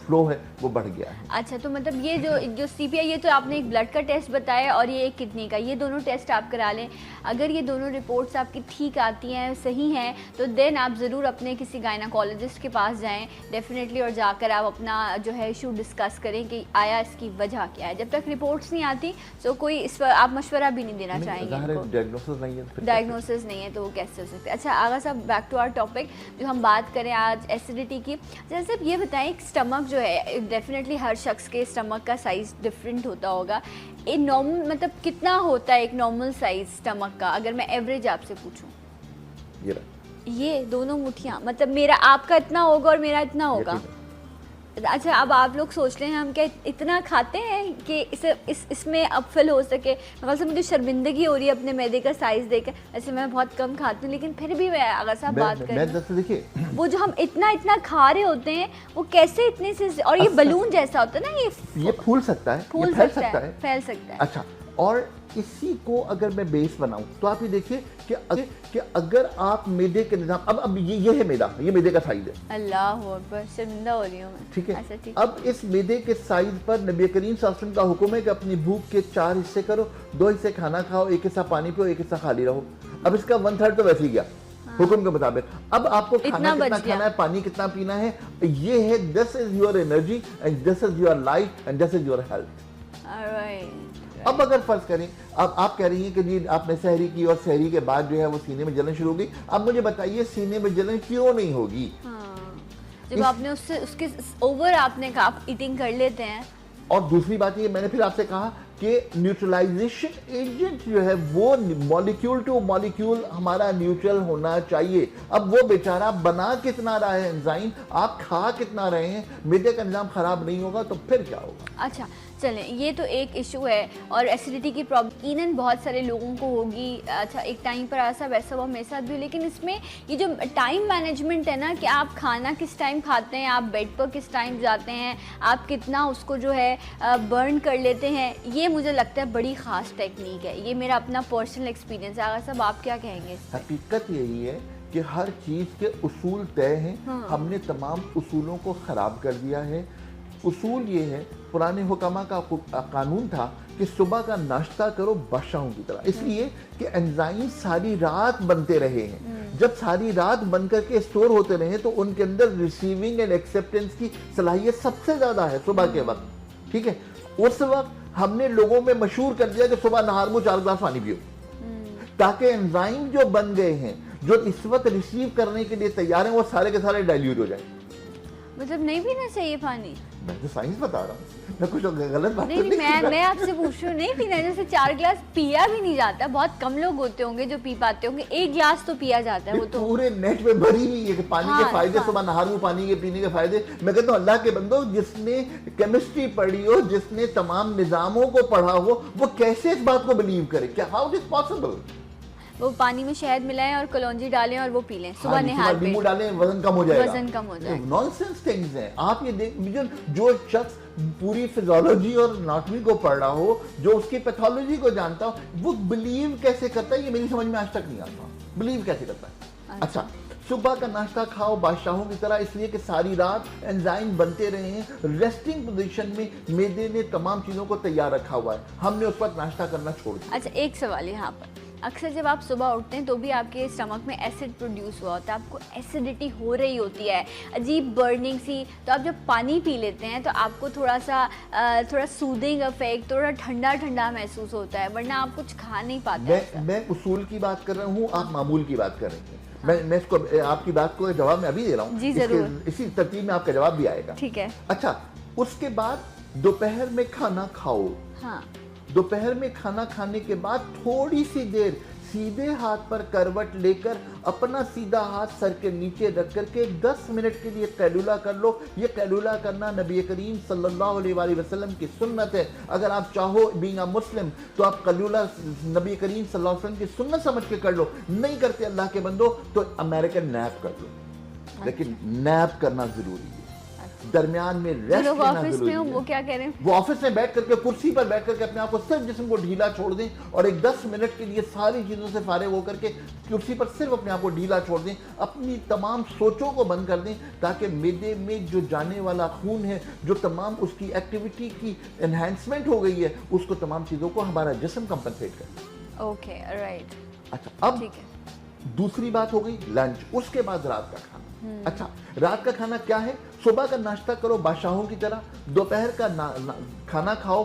फ्लो है वो बढ़ गया है। अच्छा, तो मतलब ये जो CPI, ये तो आपने एक ब्लड का टेस्ट बताया और ये एक किडनी का, ये दोनों टेस्ट आप करा लें। अगर ये दोनों रिपोर्ट्स आपकी ठीक आती हैं, सही हैं, तो देन आप ज़रूर अपने किसी गायनाकोलॉजिस्ट के पास जाएं डेफिनेटली, और जाकर आप अपना जो है इशू डिस्कस करें कि आया इसकी वजह क्या है। जब तक रिपोर्ट्स नहीं आती तो कोई इस पर आप मशवरा भी नहीं देना चाहेंगे। डायग्नोसिस नहीं है तो वो कैसे हो सकता है। अच्छा आगा साहब, बैक टू आवर टॉपिक, जो हम बात करें आज एसिडिटी की। जैसे आप ये बताएं, स्टमक जो है, डेफिनेटली हर शख्स के स्टमक का साइज़ डिफरेंट होता होगा। एक नॉर्मल मतलब कितना होता है एक नॉर्मल साइज़ स्टमक का, अगर मैं एवरेज आपसे पूछूं? ये दोनों मुठियाँ, मतलब मेरा आपका इतना होगा और मेरा इतना होगा। अच्छा, अब आप लोग सोच रहे हैं हम क्या इतना खाते हैं कि इसमें अब फिल हो सके? मतलब से मुझे शर्मिंदगी हो रही है अपने मैदे का साइज़ देकर। ऐसे मैं बहुत कम खाती हूँ, लेकिन फिर भी मैं अगर साहब बात करें, देखिए वो जो हम इतना खा रहे होते हैं वो कैसे इतने से, और ये बलून जैसा होता है ना, ये फूल सकता है, फैल सकता है। अच्छा, और इसी को अगर मैं बेस बनाऊं तो आप ये देखिए कि अगर आप मैदे के निजाम, अब ये है मैदा, ये मैदे का साइज है। अल्लाह अकबर, शर्मिंदा हो रही हूं मैं। ठीक है। अच्छा, अब इस मैदे के साइज पर नबी करीम सल्लल्लाहु अलैहि वसल्लम का हुक्म है कि अपनी भूख के 4 हिस्से करो, 2 हिस्से खाना खाओ, 1 हिस्सा पानी पियो, 1 हिस्सा खाली रहो। अब इसका 1/3 तो वैसे ही गया हुक्म के मुताबिक। अब आपको खाना कितना खाना है, पानी कितना पीना है, ये है this is your energy and this is your life and this is your health. अब अगर फर्ज करें, अब आप कह रही हैं कि जी आपने सहरी की और सहरी के बाद जो है वो सीने में जलन शुरू हो गई। अब मुझे बताइए सीने में जलन क्यों नहीं होगी? जब आपने उसके ओवर आपने कहा ईटिंग कर लेते हैं। और दूसरी बात ये, मैंने फिर आपसे कहा कि न्यूट्रलाइजेशन एजेंट जो है वो मॉलिक्यूल टू मॉलिक्यूल हमारा न्यूट्रल होना चाहिए। अब वो बेचारा बना कितना रहा है एंजाइम, आप खा कितना रहे हैं, मैदे का निज़ाम खराब नहीं होगा तो फिर क्या होगा। अच्छा चलें, ये तो एक इशू है और एसिडिटी की प्रॉब्लम बहुत सारे लोगों को होगी। अच्छा एक टाइम पर ऐसा वैसा वो मेरे साथ भी, लेकिन इसमें ये जो टाइम मैनेजमेंट है ना कि आप खाना किस टाइम खाते हैं, आप बेड पर किस टाइम जाते हैं, आप कितना उसको जो है बर्न कर लेते हैं, ये मुझे लगता है बड़ी ख़ास टेक्निक है। ये मेरा अपना पर्सनल एक्सपीरियंस है। आगा साहब आप क्या कहेंगे? हकीकत यही है कि हर चीज़ के उसूल तय हैं। हमने तमाम उसूलों को ख़राब कर दिया है। उसूल ये है, पुराने हुकामा का कानून था कि सुबह का नाश्ता करो बादशाहों की तरह, इसलिए कि एंजाइम सारी रात बनते रहे हैं। जब सारी रात बन करके स्टोर होते रहे तो उनके अंदर रिसीविंग एंड एक्सेप्टेंस की सलाहियत सबसे ज़्यादा है सुबह के वक्त। ठीक है, उस वक्त हमने लोगों में मशहूर कर दिया कि सुबह नहार मुँह 4 गिलास पानी पियो, ताकि एंजाइम जो बन गए हैं, जो इस वक्त रिसीव करने के लिए तैयार हैं, वो सारे के सारे डाइल्यूट हो जाए। मतलब नहीं पीना चाहिए पानी? मैं तो साइंस बता रहा हूँ, मैं कुछ गलत बात नहीं, मैं आपसे पूछ रही हूँ, नहीं पीना। जैसे 4 गिलास पिया भी नहीं जाता, बहुत कम लोग होते होंगे जो पी पाते होंगे, 1 गिलास तो पिया जाता है। वो तो पूरे नेट में भरी हुई है कि पानी के फायदे, सुबह नहार मुँह पानी के पीने के फायदे। मैं कहता हूँ अल्लाह के बंदो, जिसने केमिस्ट्री पढ़ी हो, जिसने तमाम निज़ामों को पढ़ा हो, वो कैसे इस बात को बिलीव करे? क्या हाउ इज पॉसिबल? वो पानी में शहद मिलाएं और कलौंजी डालें और वो पी लें सुबह निहार पे, नींबू डालें, वजन कम हो जाएगा। वजन कम हो जाएगा। नॉनसेंस थिंग्स हैं। आप ये देख, जो शख्स पूरी फिजियोलॉजी और एनाटॉमी को पढ़ रहा हो, जो उसकी पैथोलॉजी को जानता हो, वो बिलीव कैसे करता है, ये मेरी समझ में आज तक नहीं आता। बिलीव कैसे करता है? अच्छा, सुबह का नाश्ता खाओ बादशाहों की तरह, इसलिए कि सारी रात एंजाइम बनते रहे हैं। रेस्टिंग पोजीशन में मैदे ने तमाम चीज़ों को तैयार रखा हुआ है, हमने उस पर नाश्ता करना छोड़ दिया। अच्छा एक सवाल यहाँ पर, अक्सर जब आप सुबह उठते हैं तो भी आपके स्टमक में एसिड प्रोड्यूस हुआ होता है, आपको एसिडिटी हो रही होती है, अजीब बर्निंग सी, तो आप जब पानी पी लेते हैं तो आपको थोड़ा सूदिंग इफेक्ट, थोड़ा ठंडा ठंडा महसूस होता है, वरना आप कुछ खा नहीं पाते। मैं उसूल की बात कर रहा हूँ, आप मामूल की बात कर रहे हैं। मैं इसको आपकी बात को जवाब मैं अभी दे रहा हूँ। जी जरूर, इसी तरतीब में आपका जवाब भी आएगा। ठीक है। अच्छा, उसके बाद दोपहर में खाना खाओ। हाँ, दोपहर में खाना खाने के बाद थोड़ी सी देर सीधे हाथ पर करवट लेकर अपना सीधा हाथ सर के नीचे रख करके 10 मिनट के लिए कैलुला कर लो। ये कैलुला करना नबी करीम सल्लल्लाहु अलैहि वसल्लम की सुन्नत है। अगर आप चाहो बीइंग अ मुस्लिम तो आप कैलुला नबी करीम सल्लल्लाहु अलैहि वसल्लम की सुन्नत समझ के कर लो। नहीं करते अल्लाह के बंदो तो अमेरिकन नैप कर लो, लेकिन नैप करना जरूरी है। दरमियान में रेस्ट लोग लेना ऑफिस जरूरी में हो, है। वो क्या कह रहे हैं? वो ऑफिस में बैठ करके कुर्सी पर बैठ करके अपने आप को सिर्फ जिस्म को ढीला छोड़ दें और एक 10 मिनट के लिए सारी चीज़ों से फारिग होकर के कुर्सी पर सिर्फ अपने आप को ढीला छोड़ दें, अपनी तमाम सोचों को बंद कर दें, ताकि मैदे में जो जाने वाला खून है, जो तमाम उसकी एक्टिविटी की एनहेंसमेंट हो गई है, उसको तमाम चीज़ों को हमारा जिस्म कंपनसेट करे। Okay right. अच्छा, अब ठीक है, दूसरी बात हो गई लंच, उसके बाद रात का खाना। अच्छा, रात का खाना क्या है? सुबह का नाश्ता करो बादशाहों की तरह, दोपहर का खाना खाओ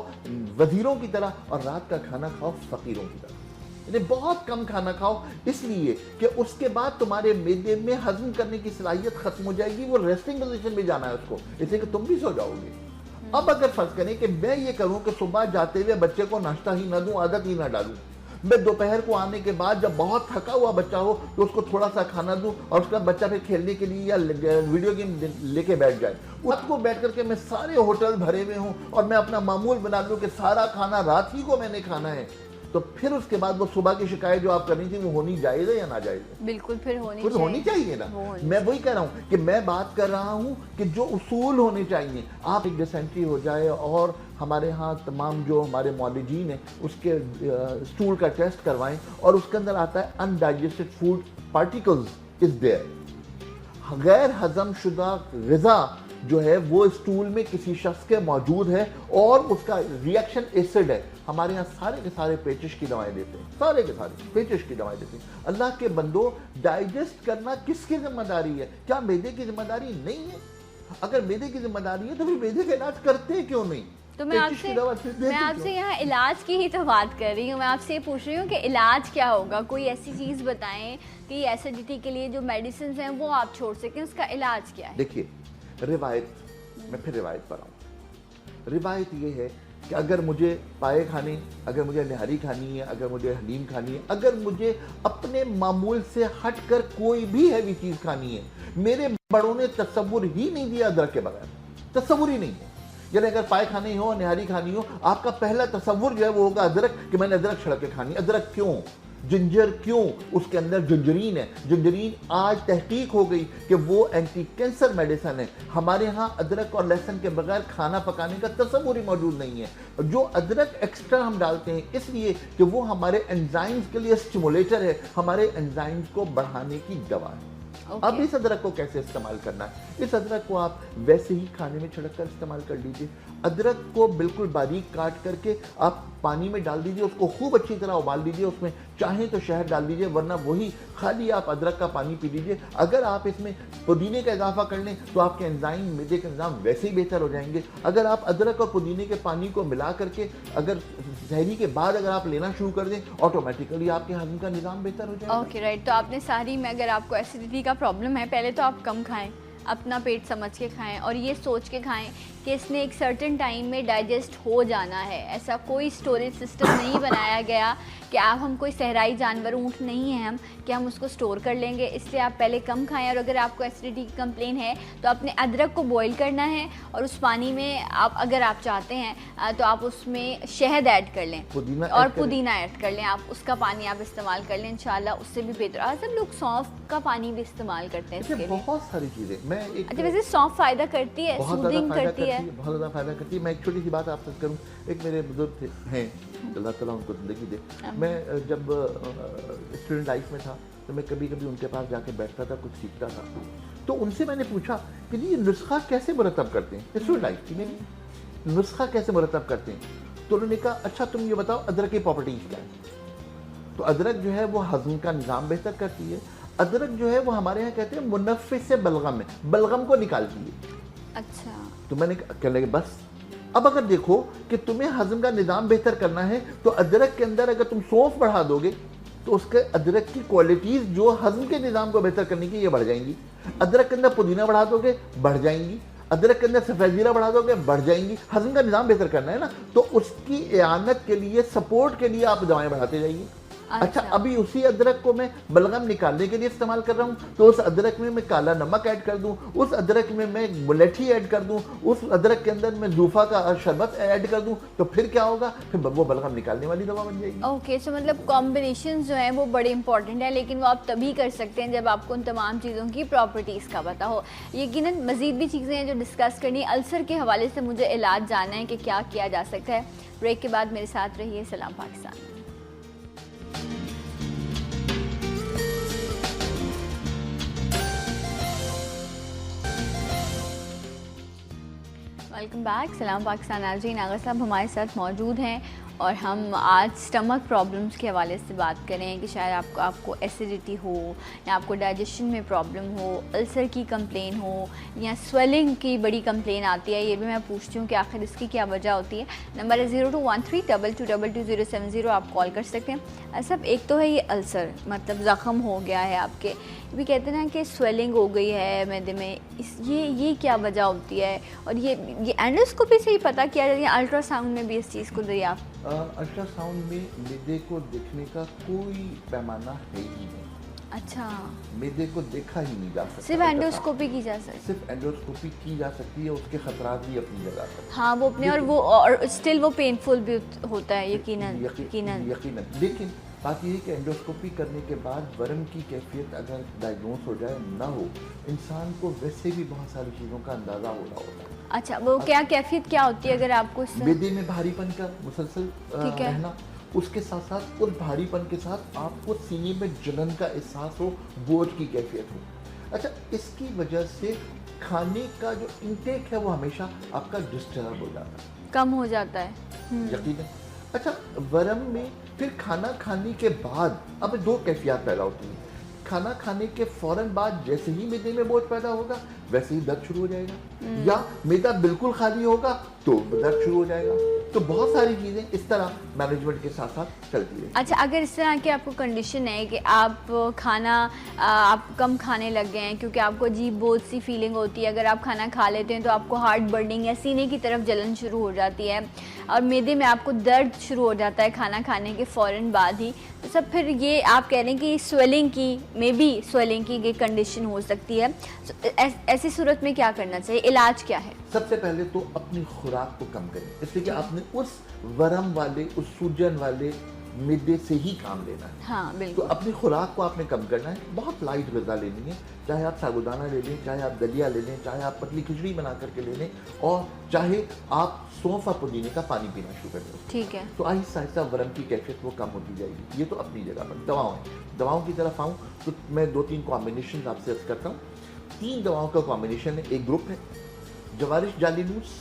वजीरों की तरह, और रात का खाना खाओ फकीरों की तरह। यानी बहुत कम खाना खाओ, इसलिए कि उसके बाद तुम्हारे मैदे में हजम करने की सलाहियत खत्म हो जाएगी। वो रेस्टिंग पोजीशन में जाना है उसको, इसलिए कि तुम भी सो जाओगे। अब अगर फर्ज करें कि मैं ये करूं कि सुबह जाते हुए बच्चे को नाश्ता ही ना दूं, आदत ही ना डालूं, मैं दोपहर को आने के बाद जब बहुत थका हुआ बच्चा हो तो उसको थोड़ा सा खाना दूं और उसका बच्चा फिर खेलने के लिए या वीडियो गेम लेके बैठ जाए। उसको बैठ करके मैं सारे होटल भरे हुए हूं और मैं अपना मामूल बना लूं कि सारा खाना रात ही को मैंने खाना है, तो फिर उसके बाद वो सुबह की शिकायत जो आप करनी थी वो होनी जायज़ है या ना जायज़ है? बिल्कुल, फिर होनी चाहिए ना। मैं वही कह रहा हूँ कि मैं बात कर रहा हूँ कि जो उसूल होने चाहिए। आप एक डिसेंट्री हो जाए और हमारे यहाँ तमाम जो हमारे मौलिजीन हैं उसके स्टूल का टेस्ट करवाएं और उसके अंदर आता है undigested food particles is there, गैर हजम शुदा ग़िज़ा जो है वो स्टूल में किसी शख्स के मौजूद है और उसका रिएक्शन एसिड है। हमारे यहाँ सारे के सारे पेचिश की दवाएं देते हैं, सारे के सारे पेचिश की दवाएं देते हैं। अल्लाह के बंदो, डाइजेस्ट करना किसकी जिम्मेदारी है? क्या मैदे की जिम्मेदारी नहीं है? अगर मैदे की जिम्मेदारी है तो फिर मैदे का इलाज करते हैं क्यों नहीं? तो मैं आपसे यहाँ इलाज की ही तो बात कर रही हूँ। मैं आपसे ये पूछ रही हूँ कि इलाज क्या होगा? कोई ऐसी चीज़ बताएं कि एसिडिटी के लिए जो मेडिसिन हैं वो आप छोड़ सकें, उसका इलाज क्या है? देखिए, रिवायत, मैं फिर रिवायत पर आऊँ। रिवायत ये है कि अगर मुझे पाए खाने, अगर मुझे निहारी खानी है, अगर मुझे हलीम खानी है, अगर मुझे अपने मामूल से हटकर कोई भी हैवी चीज़ खानी है, मेरे बड़ों ने तसव्वुर ही नहीं दिया अदरक के बगैर, तसव्वुर ही नहीं है। यानी अगर पाए खानी हो, निहारी खानी हो, आपका पहला तसव्वुर जो है वो होगा अदरक, कि मैंने अदरक छड़क के खानी। अदरक क्यों? जिंजर क्यों? उसके अंदर जिंजरीन है। जिंजरीन आज तहकीक हो गई कि वो एंटी कैंसर मेडिसिन है। हमारे यहाँ अदरक और लहसुन के बगैर खाना पकाने का तस्वुर ही मौजूद नहीं है। जो अदरक एक्स्ट्रा हम डालते हैं इसलिए कि वो हमारे एंजाइम्स के लिए स्टिमुलेटर है, हमारे एंजाइम्स को बढ़ाने की दवा है। अब इस अदरक को कैसे इस्तेमाल करना है? इस अदरक को आप वैसे ही खाने में छिड़क कर इस्तेमाल कर लीजिए। अदरक को बिल्कुल बारीक काट करके आप पानी में डाल दीजिए, उसको खूब अच्छी तरह उबाल दीजिए, उसमें चाहें तो शहद डाल दीजिए, वरना वही खाली आप अदरक का पानी पी लीजिए। अगर आप इसमें पुदीने का इजाफा कर लें तो आपके एंजाइम, मैदे के निज़ाम वैसे ही बेहतर हो जाएंगे। अगर आप अदरक और पुदीने के पानी को मिला करके अगर सहरी के बाद अगर आप लेना शुरू कर दें, ऑटोमेटिकली आपके हजम का निज़ाम बेहतर हो जाएगा। Okay right. तो आपने सहरी में अगर आपको एसिडिटी का प्रॉब्लम है, पहले तो आप कम खाएं, अपना पेट समझ के खाएं और ये सोच के खाएं कि इसने एक सर्टेन टाइम में डाइजेस्ट हो जाना है। ऐसा कोई स्टोरेज सिस्टम नहीं बनाया गया कि आप, हम कोई सहराई जानवर, ऊँट नहीं है हम, कि हम उसको स्टोर कर लेंगे। इसलिए आप पहले कम खाएं। और अगर आपको एसिडिटी की कंप्लेन है तो अपने अदरक को बॉईल करना है और उस पानी में आप, अगर आप चाहते हैं तो आप उसमें शहद ऐड कर लें और पुदीना ऐड कर लें। आप उसका पानी आप इस्तेमाल कर लें, इंशाल्लाह उससे भी बेहतर। आज सब लोग सौंफ का पानी भी इस्तेमाल करते हैं इसके लिए। बहुत सारी चीज़ें मैं एक, अच्छा वैसे सौंफ फ़ायदा करती है, सूदिंग करती है, बहुत ज़्यादा फ़ायदा करती है। मैं एक छोटी सी बात आपसे करूं। एक मेरे बुजुर्ग हैं, अल्लाह ताला उनको ज़िंदगी दे। मैं जब स्टूडेंट लाइफ में था तो मैं कभी कभी उनके पास जाके बैठता था, कुछ सीखता था। तो उनसे मैंने पूछा कि जी ये नुस्खा कैसे मुरतब करते हैं, स्टूडेंट लाइफ की मेरी, नुस्खा कैसे मुरतब करते हैं? तो उन्होंने कहा अच्छा तुम ये बताओ अदरक की प्रॉपर्टीज़ क्या है। तो अदरक जो है वो हज़म का निज़ाम बेहतर करती है। अदरक जो है वो हमारे यहाँ कहते हैं मुनफ़्फ़िस बलगम है, बलगम को निकालती है। अच्छा। तो मैंने कहने लगे बस। अब अगर देखो कि तुम्हें हजम का निज़ाम बेहतर करना है तो अदरक के अंदर अगर तुम सौंफ बढ़ा दोगे तो उसके अदरक की क्वालिटीज़ जो हजम के निज़ाम को बेहतर करने की ये बढ़ जाएंगी। अदरक के अंदर पुदीना बढ़ा दोगे, बढ़ जाएंगी। अदरक के अंदर सफ़ेद जीरा बढ़ा दोगे, बढ़ जाएंगी। हजम का निज़ाम बेहतर करना है ना, तो उसकी इआनत के लिए, सपोर्ट के लिए आप दवाएं बढ़ाते जाइए। अच्छा अभी उसी अदरक को मैं बलगम निकालने के लिए इस्तेमाल कर रहा हूँ, तो उस अदरक में मैं काला नमक ऐड कर दूँ, उस अदरक में मैं मुलेठी ऐड कर दूँ, उस अदरक के अंदर मैं जूफा का शरबत ऐड कर दूँ, तो फिर क्या होगा? फिर वो बलगम निकालने वाली दवा बन जाएगी। ओके सो मतलब कॉम्बिनेशन जो है वो बड़े इंपॉर्टेंट है, लेकिन वो आप तभी कर सकते हैं जब आपको उन तमाम चीज़ों की प्रॉपर्टीज़ का पता हो। यकीनन मज़ीद भी चीज़ें हैं जो डिस्कस करनी है। अल्सर के हवाले से मुझे इलाज जानना है कि क्या किया जा सकता है। ब्रेक के बाद मेरे साथ रहिए। सलाम पाकिस्तान। Welcome back. सलाम पाकिस्तान। नाज़रीन, आगा साहब हमारे साथ मौजूद हैं और हम आज स्टमक प्रॉब्लम्स के हवाले से बात करें कि शायद आपको एसिडिटी हो या आपको डाइजेशन में प्रॉब्लम हो, अल्सर की कंप्लेन हो या स्वेलिंग की बड़ी कंप्लेन आती है। ये भी मैं पूछती हूँ कि आखिर इसकी क्या वजह होती है। नंबर है 021322222070। आप कॉल कर सकते हैं। सब एक तो है ये अल्सर, मतलब ज़ख़म हो गया है आपके, भी कहते हैं ना कि स्वेलिंग हो गई है मैदे में, ये क्या वजह होती है? और ये एंडोस्कोपी से ही पता किया जाता है, अल्ट्रासाउंड में भी इस चीज़ को दरियाफ्त? अल्ट्रासाउंड में मैदे को देखने का कोई पैमाना है ही नहीं। अच्छा, मैदे को देखा ही नहीं जा सकता। सिर्फ एंडोस्कोपी की जा सकती? सिर्फ एंडोस्कोपी की जा सकती है, उसके खतरात भी अपनी जगह पर। हाँ वो अपने, और स्टिल वो पेनफुल भी होता है यकीनन। लेकिन बात यह है कि एंडोस्कोपी करने के बाद वर्म की कैफियत अगर डायग्नोस हो जाए ना हो, इंसान को वैसे भी बहुत सारी चीज़ों का अंदाज़ा हो रहा होता है। अच्छा, वो क्या कैफियत क्या होती है अगर आपको? मैदे में भारीपन का मुसलसल रहना, उसके साथ साथ उस भारीपन के साथ आपको सीने में जलन का एहसास हो, बोझ की कैफियत हो। अच्छा, इसकी वजह से खाने का जो इंटेक है वो हमेशा आपका डिस्टर्ब हो जाता है, कम हो जाता है यकीनन। अच्छा, वर्म में फिर खाना खाने के बाद अब दो कैफियत पैदा होती हैं। खाना खाने के फ़ौरन बाद जैसे ही मैदे में बोझ पैदा होगा वैसे ही दर्द शुरू हो जाएगा, या मैदा बिल्कुल खाली होगा तो दर्द शुरू हो जाएगा। तो बहुत सारी चीज़ें इस तरह मैनेजमेंट के साथ साथ चलती है। अच्छा, अगर इस तरह की आपको कंडीशन है कि आप खाना आप कम खाने लग गए हैं क्योंकि आपको अजीब बोझ सी फीलिंग होती है, अगर आप खाना खा लेते हैं तो आपको हार्ट बर्निंग या सीने की तरफ जलन शुरू हो जाती है, और मैदे में आपको दर्द शुरू हो जाता है खाना खाने के फ़ौरन बाद ही, तो सब फिर ये आप कह रहे हैं कि स्वेलिंग की, मे बी स्वेलिंग की ये कंडीशन हो सकती है। ऐसी सूरत में क्या करना चाहिए, इलाज क्या है? सबसे पहले तो अपनी खुराक को कम करें, इसलिए कि आपने उस वरम वाले, उस सूजन वाले मैदे से ही काम लेना है। हाँ, बिल्कुल। तो अपनी खुराक को आपने कम करना है, बहुत लाइट ग़िज़ा लेनी है, चाहे आप साबूदाना ले लें, चाहे आप दलिया ले लें, चाहे आप पतली खिचड़ी बना करके ले लें, और चाहे आप सौंफ और पुदीने का पानी पीना शुरू कर दें। ठीक है। तो आहिस्ता आहिस्ता वरम की कैफियत वो कम होती जाएगी। ये तो अपनी जगह पर। दवाओं की तरफ आऊँ तो मैं 2-3 कॉम्बिनेशन आपसे अर्ज करता हूँ। 3 दवाओं का कॉम्बिनेशन है, एक ग्रुप है जवारिश जालिनूस,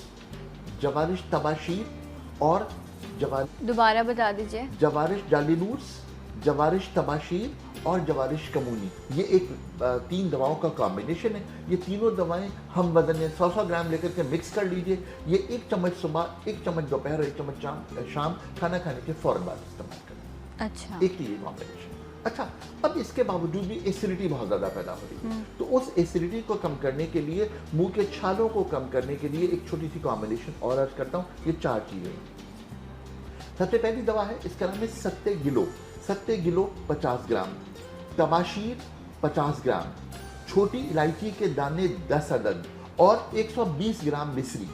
जवारिश तबाशीर और दोबारा बता दीजिए। जवारिश जालिनूस, जवारिश तबाशीर और जवारिश कमूनी, ये एक 3 दवाओं का कॉम्बिनेशन है। ये तीनों दवाएं हम वजन में 100-100 ग्राम लेकर के मिक्स कर लीजिए। ये 1 चम्मच सुबह, 1 चम्मच दोपहर और 1 चम्मच शाम खाना खाने के फ़ौरन बाद इस्तेमाल करें। अच्छा। एक तो ये कॉम्बिनेशन। अच्छा, अब इसके बावजूद भी एसिडिटी बहुत ज़्यादा पैदा हो रही है, तो उस एसिडिटी को कम करने के लिए, मुंह के छालों को कम करने के लिए एक छोटी सी कॉम्बिनेशन और अर्ज करता हूँ। ये 4 चीज़ें। सबसे पहली दवा है, इसका नाम है सत्ते गिलो 50 ग्राम, तबाशीर 50 ग्राम, छोटी इलायची के दाने 10 अदद और 120 ग्राम मिश्री।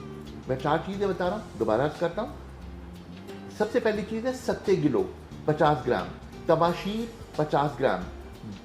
मैं 4 चीज़ें बता रहा हूँ, दोबारा अर्ज करता हूँ। सबसे पहली चीज़ है सत्ते गिलो 50 ग्राम, तबाशीर 50 ग्राम,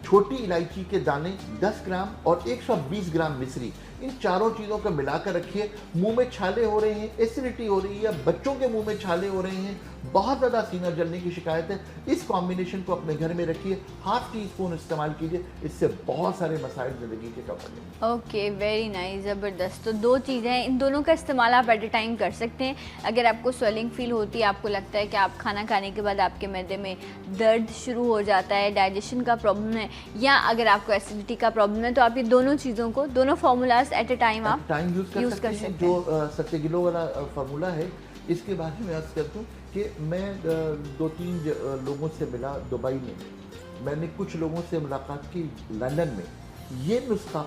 छोटी इलायची के दाने 10 ग्राम और 120 ग्राम मिश्री। इन चारों चीज़ों को मिलाकर रखिए। मुंह में छाले हो रहे हैं, एसिडिटी हो रही है, बच्चों के मुंह में छाले हो रहे हैं, बहुत ज़्यादा सीना जलने की शिकायत है, इस कॉम्बिनेशन को अपने घर में रखिए। ½ टीस्पून इस्तेमाल कीजिए, इससे बहुत सारे मसाइल ज़िंदगी के कम हो जाएंगे। ओके, वेरी नाइस, ज़बरदस्त। तो 2 चीज़ें हैं, इन दोनों का इस्तेमाल आप एट ए टाइम कर सकते हैं। अगर आपको स्वेलिंग फील होती है, आपको लगता है कि आप खाना खाने के बाद आपके मैदे में दर्द शुरू हो जाता है, डाइजेशन का प्रॉब्लम है, या अगर आपको एसिडिटी का प्रॉब्लम है, तो आप ये दोनों चीज़ों को, दोनों फार्मूलाज एट ए टाइम आप यूज़ कर सकते हैं। जो सत्ते किलो वाला फार्मूला है, इसके बारे में अर्ज करता हूँ कि मैं 2-3 लोगों से मिला दुबई में, मैंने कुछ लोगों से मुलाकात की लंदन में। ये नुस्खा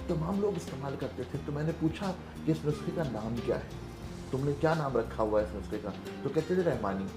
तमाम लोग इस्तेमाल करते थे, तो मैंने पूछा कि इस नुस्खे का नाम क्या है, तुमने क्या नाम रखा हुआ है इस नुस्खे का? तो कहते थे रहमानी।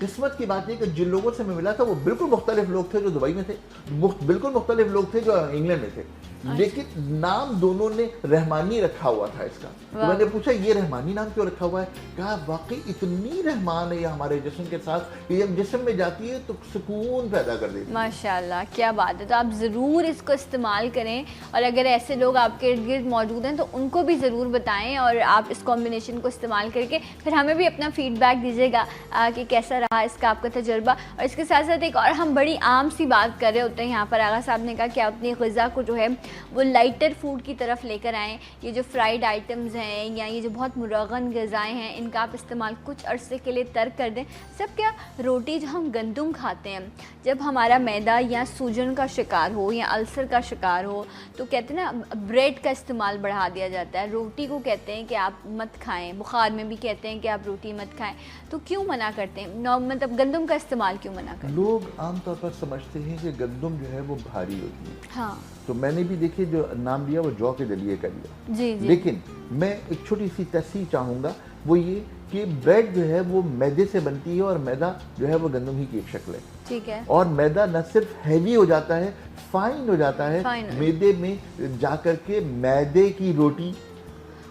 किस्मत की बात है कि जिन लोगों से मैं मिला था वो बिल्कुल मुख्तलिफ लोग थे जो दुबई में थे, बिल्कुल मुख्तलिफ लोग थे जो इंग्लैंड में थे, लेकिन नाम दोनों ने रहमानी रखा हुआ था इसका। तो मैंने पूछा ये रहमानी नाम क्यों रखा हुआ है? कहा वाकई इतनी रहमान है ये हमारे जिस्म के साथ कि जब जिस्म में जाती है तो सुकून पैदा कर देती है। माशाल्लाह, क्या बात है। तो आप ज़रूर इसको इस्तेमाल करें, और अगर ऐसे लोग आपके इर्द गिर्द मौजूद हैं तो उनको भी ज़रूर बताएं, और आप इस कॉम्बिनेशन को इस्तेमाल करके फिर हमें भी अपना फीडबैक दीजिएगा कि कैसा रहा इसका आपका तजुर्बा। और इसके साथ साथ एक और हम बड़ी आम सी बात कर रहे होते हैं यहाँ पर, आगा साहब ने कहा कि अपनी ग़िज़ा को जो है वो लाइटर फूड की तरफ लेकर आएँ। ये जो फ्राइड आइटम्स हैं या ये जो बहुत मुरगन ग़िज़ाएँ हैं, इनका आप इस्तेमाल कुछ अरसे के लिए तर्क कर दें। सब क्या, रोटी जो हम गंदम खाते हैं, जब हमारा मैदा या सूजन का शिकार हो या अल्सर का शिकार हो, तो कहते हैं ना ब्रेड का इस्तेमाल बढ़ा दिया जाता है। रोटी को कहते हैं कि आप मत खाएं, बुखार में भी कहते हैं कि आप रोटी मत खाएं। तो क्यों मना करते हैं, मतलब गंदम का इस्तेमाल क्यों मना करते हैं? लोग आमतौर पर समझते हैं कि गंदम जो है वो भारी होती है। हाँ, तो मैंने भी देखिए जो नाम लिया वो जौ के दलिए का लिया। जी जी। लेकिन मैं एक छोटी सी तस्हीह चाहूँगा, वो ये कि ब्रेड जो है वो मैदे से बनती है और मैदा जो है वो गंदम ही की एक शक्ल है। ठीक है। और मैदा न सिर्फ हैवी हो जाता है, फाइन हो जाता है, मैदे में जाकर के मैदे की रोटी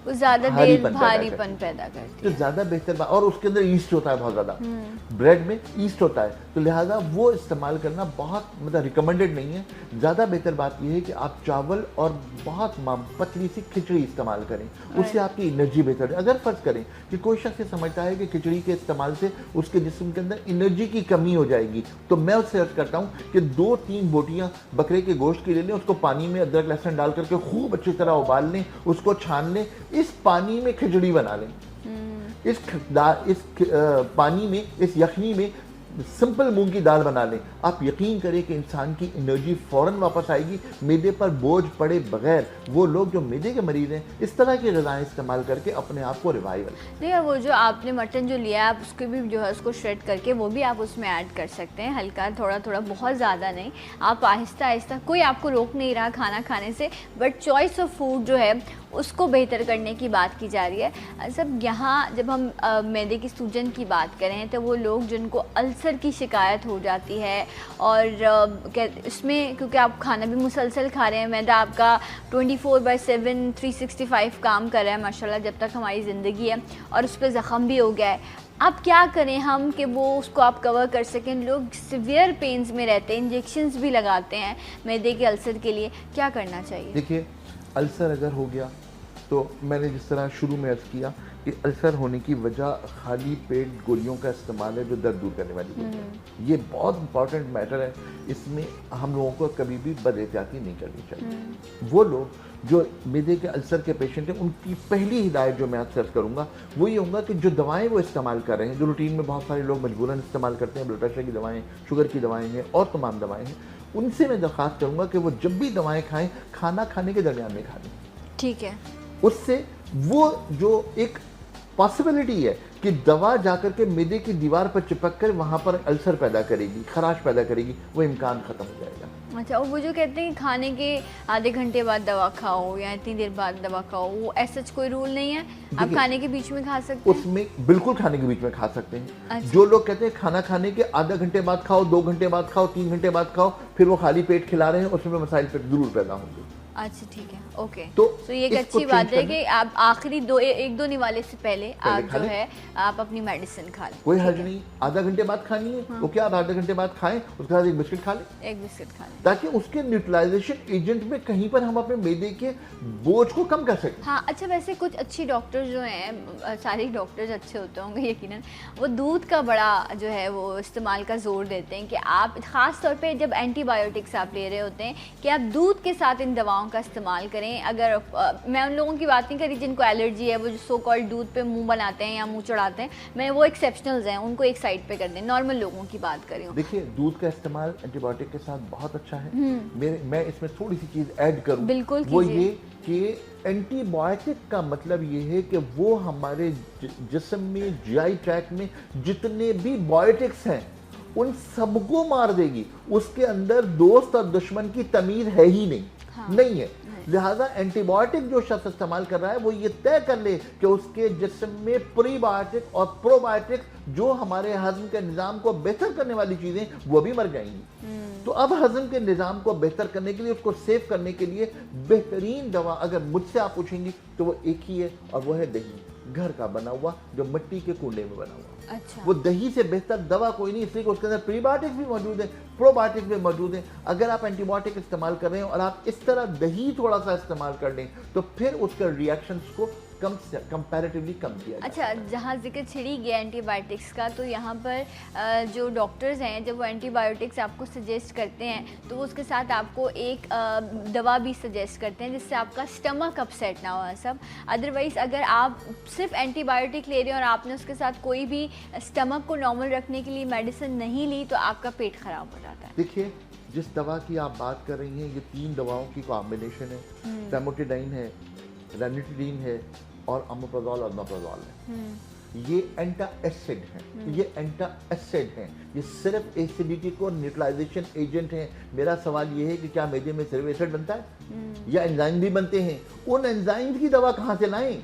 वो ज़्यादा देर भारीपन पैदा करती है। तो ज़्यादा बेहतर और उसके अंदर ईस्ट होता है बहुत ज़्यादा, ब्रेड में ईस्ट होता है, तो लिहाजा वो इस्तेमाल करना बहुत मतलब रिकमेंडेड नहीं है। ज़्यादा बेहतर बात यह है कि आप चावल और बहुत पतली सी खिचड़ी इस्तेमाल करें, उससे आपकी एनर्जी बेहतर है। अगर फ़र्ज़ करें कि कोई शख्स समझता है कि खिचड़ी के इस्तेमाल से उसके जिस्म के अंदर एनर्जी की कमी हो जाएगी, तो मैं उससे अर्ज़ करता हूँ कि 2-3 बोटियाँ बकरे के गोश्त की ले लें, उसको पानी में अदरक लहसुन डाल करके खूब अच्छी तरह उबाल लें, उसको छान लें, इस पानी में खिचड़ी बना लें। इस पानी में, इस यखनी में सिंपल मूंग की दाल बना लें। आप यकीन करें कि इंसान की एनर्जी फ़ौरन वापस आएगी। मैदे पर बोझ पड़े बगैर वो लोग जो मैदे के मरीज़ हैं, इस तरह की ग़िज़ाएँ इस्तेमाल करके अपने आप को रिवाइवल। नहीं, वो जो आपने मटन जो लिया है, आप उसको भी जो है उसको श्रेड करके वो भी आप उसमें ऐड कर सकते हैं, हल्का थोड़ा थोड़ा, बहुत ज़्यादा नहीं। आप आहिस्ता आहिस्ता, कोई आपको रोक नहीं रहा खाना खाने से, बट चॉइस ऑफ फूड जो है उसको बेहतर करने की बात की जा रही है। सब यहाँ जब हम मैदे की सूजन की बात करें तो वो लोग जिनको अल्सर की शिकायत हो जाती है और इसमें क्योंकि आप खाना भी मुसलसल खा रहे हैं, मैदा आपका 24/7 365 काम कर रहा है माशाल्लाह जब तक हमारी ज़िंदगी है, और उस पर ज़ख़म भी हो गया है। अब क्या करें हम कि वो उसको आप कवर कर सकें? लोग सिवियर पेन्स में रहते हैं, इंजेक्शंस भी लगाते हैं मैदे के अल्सर के लिए, क्या करना चाहिए? देखिए, अल्सर अगर हो गया तो मैंने जिस तरह शुरू में अर्ज़ किया कि अल्सर होने की वजह खाली पेट गोलियों का इस्तेमाल है जो दर्द दूर करने वाली गोलियाँ। ये बहुत इंपॉर्टेंट मैटर है, इसमें हम लोगों को कभी भी बदएहतियाती नहीं करनी चाहिए। वो लोग जो मैदे के अल्सर के पेशेंट हैं उनकी पहली हिदायत जो मैं आज सर्च करूँगा वो ये होगा कि जो दवाएं वो इस्तेमाल कर रहे हैं, जो रूटीन में बहुत सारे लोग मजबूरन इस्तेमाल करते हैं, ब्लड प्रेशर की दवाएं, शुगर की दवाएं हैं और तमाम दवाएं हैं, उनसे मैं दरख्वास्त करूँगा कि वो जब भी दवाएँ खाएँ खाना खाने के दरमियान में खा लें। ठीक है। उससे वो जो एक पॉसिबिलिटी है कि दवा जाकर के मैदे की दीवार पर चिपक कर वहाँ पर अल्सर पैदा करेगी, खराश पैदा करेगी, वो इम्कान ख़त्म हो जाएगा। अच्छा, और वो जो कहते हैं कि खाने के आधे घंटे बाद दवा खाओ या इतनी देर बाद दवा खाओ, वो ऐसा कोई रूल नहीं है? आप खाने के बीच में खा सकते हैं? उसमें बिल्कुल खाने के बीच में खा सकते हैं। अच्छा। जो लोग कहते हैं खाना खाने के आधा घंटे बाद खाओ, 2 घंटे बाद खाओ, 3 घंटे बाद खाओ, फिर वो खाली पेट खिला रहे हैं, उसमें मसाइल फिर जरूर पैदा होंगे। अच्छा, ठीक है, ओके। तो ये एक अच्छी बात है कि आप आखिरी एक दो निवाले से पहले आप जो है आप अपनी मेडिसिन खा लें। कोई हर्ज नहीं, आधा घंटे बाद खानी है तो क्या आप आधा घंटे बाद खाएं, उसके बाद एक बिस्किट खा लें, एक बिस्किट खा लें, ताकि उसके न्यूट्रलाइजेशन एजेंट में कहीं पर हम अपने मैदे के बोझ को कम कर सकें। हाँ, अच्छा, वैसे कुछ अच्छी डॉक्टर्स जो हैं, सारे डॉक्टर्स अच्छे होते होंगे यकीनन, वो दूध का बड़ा जो है वो इस्तेमाल का जोर देते हैं कि आप ख़ास तौर पे जब एंटीबायोटिक्स आप ले रहे होते हैं कि आप दूध के साथ इन दवाओं का इस्तेमाल करें। अगर मैं उन लोगों की बात नहीं करी जिनको एलर्जी है, वो जो सो कॉल्ड दूध पे मुंह बनाते हैं या मुंह चढ़ाते हैं, मैं वो एक्सेप्शनल्स हैं, उनको एक साइड पे कर दें, नॉर्मल लोगों की बात कर रही हूँ। देखिए, दूध का इस्तेमाल एंटीबायोटिक के साथ बहुत अच्छा है। मैं इसमें थोड़ी सी चीज़ ऐड करूँ, बिल्कुल वो ये कि एंटीबायोटिक का मतलब ये है कि वो हमारे जिस्म में, जीआई ट्रैक्ट में जितने भी बायोटिक्स हैं उन सबको मार देगी। उसके अंदर दोस्त और दुश्मन की तमीज है ही नहीं। हाँ। नहीं है। लिहाजा एंटीबायोटिक जो शख्स इस्तेमाल कर रहा है वो ये तय कर ले कि उसके जिस्म में प्रीबायोटिक और प्रोबायोटिक जो हमारे हजम के निज़ाम को बेहतर करने वाली चीज़ें वो भी मर जाएंगी। तो अब हजम के निज़ाम को बेहतर करने के लिए, उसको सेव करने के लिए बेहतरीन दवा अगर मुझसे आप पूछेंगी तो वो एक ही है, और वो है दही, घर का बना हुआ जो मिट्टी के कूड़े में बना हुआ। अच्छा। वो दही से बेहतर दवा कोई नहीं, इसलिए उसके अंदर प्रीबायोटिक्स भी मौजूद है, प्रोबायोटिक्स भी मौजूद है। अगर आप एंटीबायोटिक इस्तेमाल कर रहे हैं और आप इस तरह दही थोड़ा सा इस्तेमाल कर लें तो फिर उसके रिएक्शंस को कंपैरेटिवली कम किया। अच्छा, जहाँ जिक्र छिड़ी गया एंटीबायोटिक्स का, तो यहाँ पर जो डॉक्टर्स हैं जब वो एंटीबायोटिक्स आपको सजेस्ट करते हैं तो वो उसके साथ आपको एक दवा भी सजेस्ट करते हैं जिससे आपका स्टमक अपसेट ना हो सब। अदरवाइज़ अगर आप सिर्फ एंटीबायोटिक ले रहे हैं और आपने उसके साथ कोई भी स्टमक को नॉर्मल रखने के लिए मेडिसिन नहीं ली तो आपका पेट ख़राब हो जाता है। देखिए, जिस दवा की आप बात कर रही हैं ये 3 दवाओं की कॉम्बिनेशन है। फैमोटिडाइन है, रेनिटिडीन है और अमोप्राज़ोल और ऑल्मेप्राज़ोल है। ये एंटासिड हैं, ये एंटासिड हैं, ये सिर्फ एसिडिटी को न्यूट्रलाइजेशन एजेंट हैं। मेरा सवाल ये है कि क्या मैदे में सिर्फ एसिड बनता है या एंजाइम भी बनते हैं? उन एंजाइम्स की दवा कहाँ से लाएं?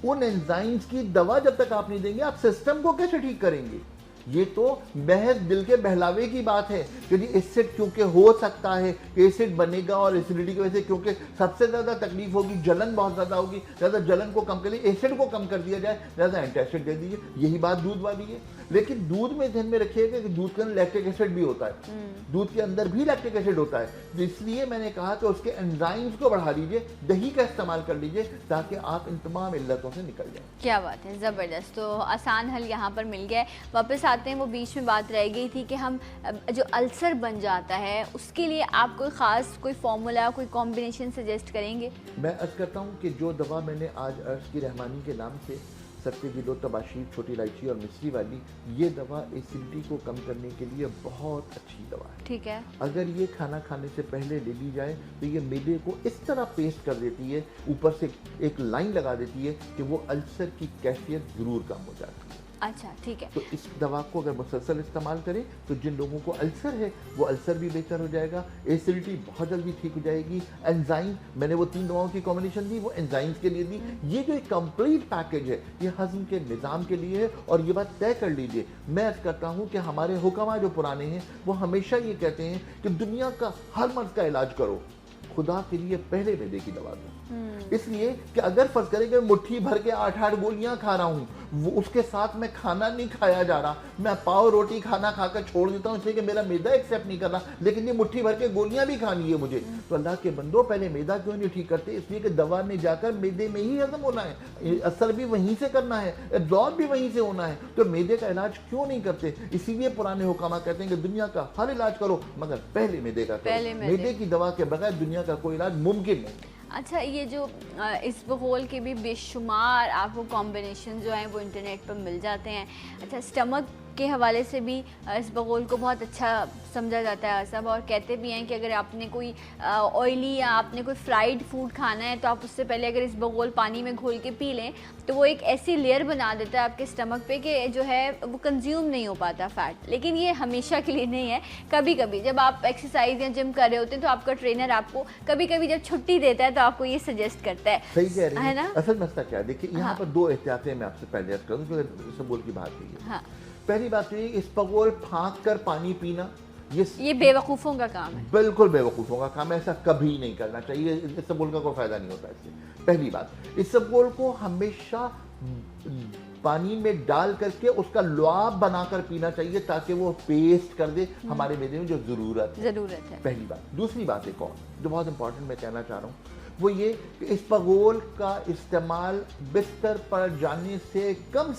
उन एंजाइम्स की दवा जब तक आप नहीं देंगे आप सिस्टम को कैसे ठीक करेंगे? ये तो महज दिल के बहलावे की बात है कि जी एसिड क्योंकि हो सकता है, एसिड बनेगा और एसिडिटी की वजह से क्योंकि सबसे ज़्यादा तकलीफ होगी, जलन बहुत ज़्यादा होगी, ज़्यादा जलन को कम कर लिए एसिड को कम कर दिया जाए, ज़्यादा एंटासिड दे दीजिए। यही बात दूध वाली है। लेकिन दूध में ध्यान में रखिएगा कि दूध के अंदर लैक्टिक एसिड भी होता है, दूध के अंदर भी लैक्टिक एसिड होता है। इसलिए मैंने कहा कि उसके एंजाइम्स को बढ़ा लीजिए, दही का इस्तेमाल कर लीजिए ताकि आप इन तमाम इल्लतों से निकल जाएं। क्या बात है, ज़बरदस्त। तो आसान हल यहाँ पर मिल गया है। वापस आते हैं, वो बीच में बात रह गई थी कि हम जो अल्सर बन जाता है उसके लिए आप कोई ख़ास कोई फार्मूला, कोई कॉम्बिनेशन सजेस्ट करेंगे? मैं अर्ज़ करता हूँ कि जो दवा मैंने आज अर्ज़ की रहमानी के नाम से, सत्ते की 2 तबाशीर, छोटी इलायची और मिश्री वाली, ये दवा एसिडिटी को कम करने के लिए बहुत अच्छी दवा है। ठीक है। अगर ये खाना खाने से पहले ले ली जाए तो ये मैदे को इस तरह पेस्ट कर देती है, ऊपर से एक लाइन लगा देती है कि वो अल्सर की कैफियत ज़रूर कम हो जाती है। अच्छा, ठीक है। तो इस दवा को अगर मुसलसल इस्तेमाल करें तो जिन लोगों को अल्सर है वो अल्सर भी बेहतर हो जाएगा, एसिडिटी बहुत जल्दी ठीक हो जाएगी, एंजाइम, मैंने वो 3 दवाओं की कॉम्बिनेशन दी, वो एंजाइम्स के लिए दी। ये जो एक कंप्लीट पैकेज है ये हज़म के निज़ाम के लिए है। और ये बात तय कर लीजिए, मैं अर्ज़ करता हूँ कि हमारे हुक्मा जो पुराने हैं वो हमेशा ये कहते हैं कि दुनिया का हर मर्ज़ का इलाज करो, खुदा के लिए पहले मैदे की दवा दो। इसलिए कि अगर फर्ज करें कि मुट्ठी भर के 8-8 गोलियां खा रहा हूं, वो उसके साथ में खाना नहीं खाया जा रहा, मैं पाव रोटी खाना खाकर छोड़ देता हूं इसलिए कि मेरा मैदा एक्सेप्ट नहीं कर रहा, लेकिन ये मुट्ठी भर के गोलियां भी खानी है मुझे, तो अल्लाह के बंदो पहले मैदा क्यों नहीं ठीक करते? इसलिए कि दवा ने जाकर मैदे में ही हजम होना है, असर भी वहीं से करना है, एब्जॉर्ब भी वहीं से होना है, तो मैदे का इलाज क्यों नहीं करते? इसीलिए पुराने हुकामा कहते हैं कि दुनिया का हर इलाज करो मगर पहले मैदे का करो। मैदे की दवा के बगैर दुनिया का कोई इलाज मुमकिन नहीं। अच्छा, ये जो इसबगोल के भी बेशुमार आपको कॉम्बिनेशन जो हैं वो इंटरनेट पर मिल जाते हैं। अच्छा, स्टमक के हवाले से भी इसबगोल को बहुत अच्छा समझा जाता है सब, और कहते भी हैं कि अगर आपने कोई ऑयली या आपने कोई फ्राइड फूड खाना है तो आप उससे पहले अगर इसबगोल पानी में घोल के पी लें तो वो एक ऐसी लेयर बना देता है आपके स्टमक पे कि जो है वो कंज्यूम नहीं हो पाता फ़ैट। लेकिन ये हमेशा के लिए नहीं है, कभी कभी जब आप एक्सरसाइज या जिम कर रहे होते हैं तो आपका ट्रेनर आपको कभी कभी जब छुट्टी देता है तो आपको ये सजेस्ट करता है। सही कह रही है ना? असल मसला क्या है, देखिए यहाँ पर 2 एहतियातें मैं आपसे पहले अर्ज करूँ क्योंकि इसबगोल की बात हुई है। हाँ, पहली बात तो ये इसबगोल फाँक कर पानी पीना ये बेवकूफ़ों का काम है, बिल्कुल बेवकूफ़ों का काम है, ऐसा कभी नहीं करना चाहिए, इसबगोल का कोई फ़ायदा नहीं होता इससे। पहली बात, इसबगोल को हमेशा पानी में डाल करके उसका लुआब बनाकर पीना चाहिए ताकि वो पेस्ट कर दे हमारे मैदे में जो ज़रूरत है। पहली बात। दूसरी बात एक और जो बहुत इंपॉर्टेंट मैं कहना चाह रहा हूँ वो ये कि इसबगोल का इस्तेमाल बिस्तर पर जाने से कम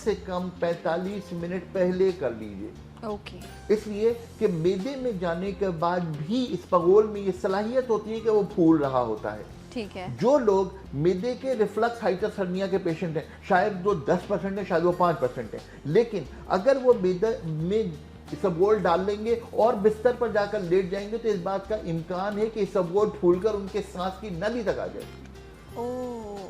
45 मिनट पहले कर लीजिए। ओके। इसलिए कि मैदे में जाने के बाद भी इसबगोल में ये सलाहियत होती है कि वो फूल रहा होता है। ठीक है। जो लोग मैदे के रिफ्लक्स हाइटस हर्निया के पेशेंट हैं, शायद वो 10% है, शायद वो 5% है, लेकिन अगर वो मैदे में इसबगोल डाल लेंगे और बिस्तर पर जाकर लेट जाएंगे तो इस बात का इम्कान है कि इसबगोल फूलकर उनके सांस की नली तक आ जाए।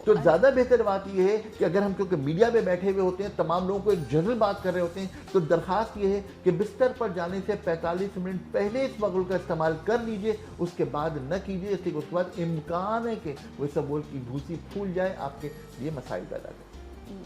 तो ज़्यादा बेहतर बात यह है कि अगर हम क्योंकि मीडिया में बैठे हुए होते हैं, तमाम लोगों को एक जनरल बात कर रहे होते हैं, तो दरख्वास्त ये है कि बिस्तर पर जाने से 45 मिनट पहले इसबगोल का इस्तेमाल कर लीजिए, उसके बाद न कीजिए, इसलिए उसके बाद इम्कान है कि वो इसबगोल की भूसी फूल जाए, आपके लिए मसाइल पैदा करें।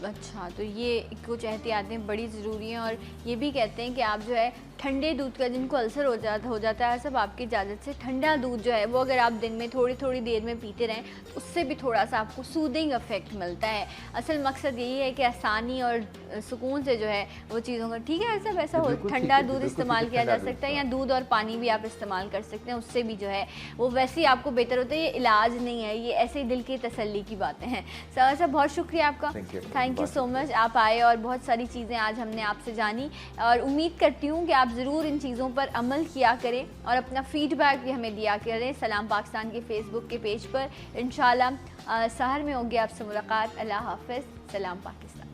अच्छा, तो ये कुछ एहतियातें बड़ी ज़रूरी हैं, और ये भी कहते हैं कि आप जो है ठंडे दूध का, जिनको अल्सर हो जाता है सब, आपकी इजाज़त से ठंडा दूध जो है वो अगर आप दिन में थोड़ी देर में पीते रहें तो उससे भी थोड़ा सा आपको सूदिंग इफेक्ट मिलता है। असल मकसद यही है कि आसानी और सुकून से जो है वो चीज़ों का, ठीक है, ऐसा वैसा हो, ठंडा दूध इस्तेमाल किया जा सकता है, या दूध और पानी भी आप इस्तेमाल कर सकते हैं, उससे भी जो है वो वैसे ही आपको बेहतर होता है। ये इलाज नहीं है, ये ऐसे ही दिल की तसल्ली की बातें हैं। सर साहब बहुत शुक्रिया आपका, थैंक यू सो मच, आप आए और बहुत सारी चीज़ें आज हमने आपसे जानी, और उम्मीद करती हूँ कि आप ज़रूर इन चीज़ों पर अमल किया करें और अपना फीडबैक भी हमें दिया करें सलाम पाकिस्तान के फेसबुक के पेज पर। इंशाल्लाह सहर में होगी आपसे मुलाकात। अल्लाह हाफ़िज़, सलाम पाकिस्तान।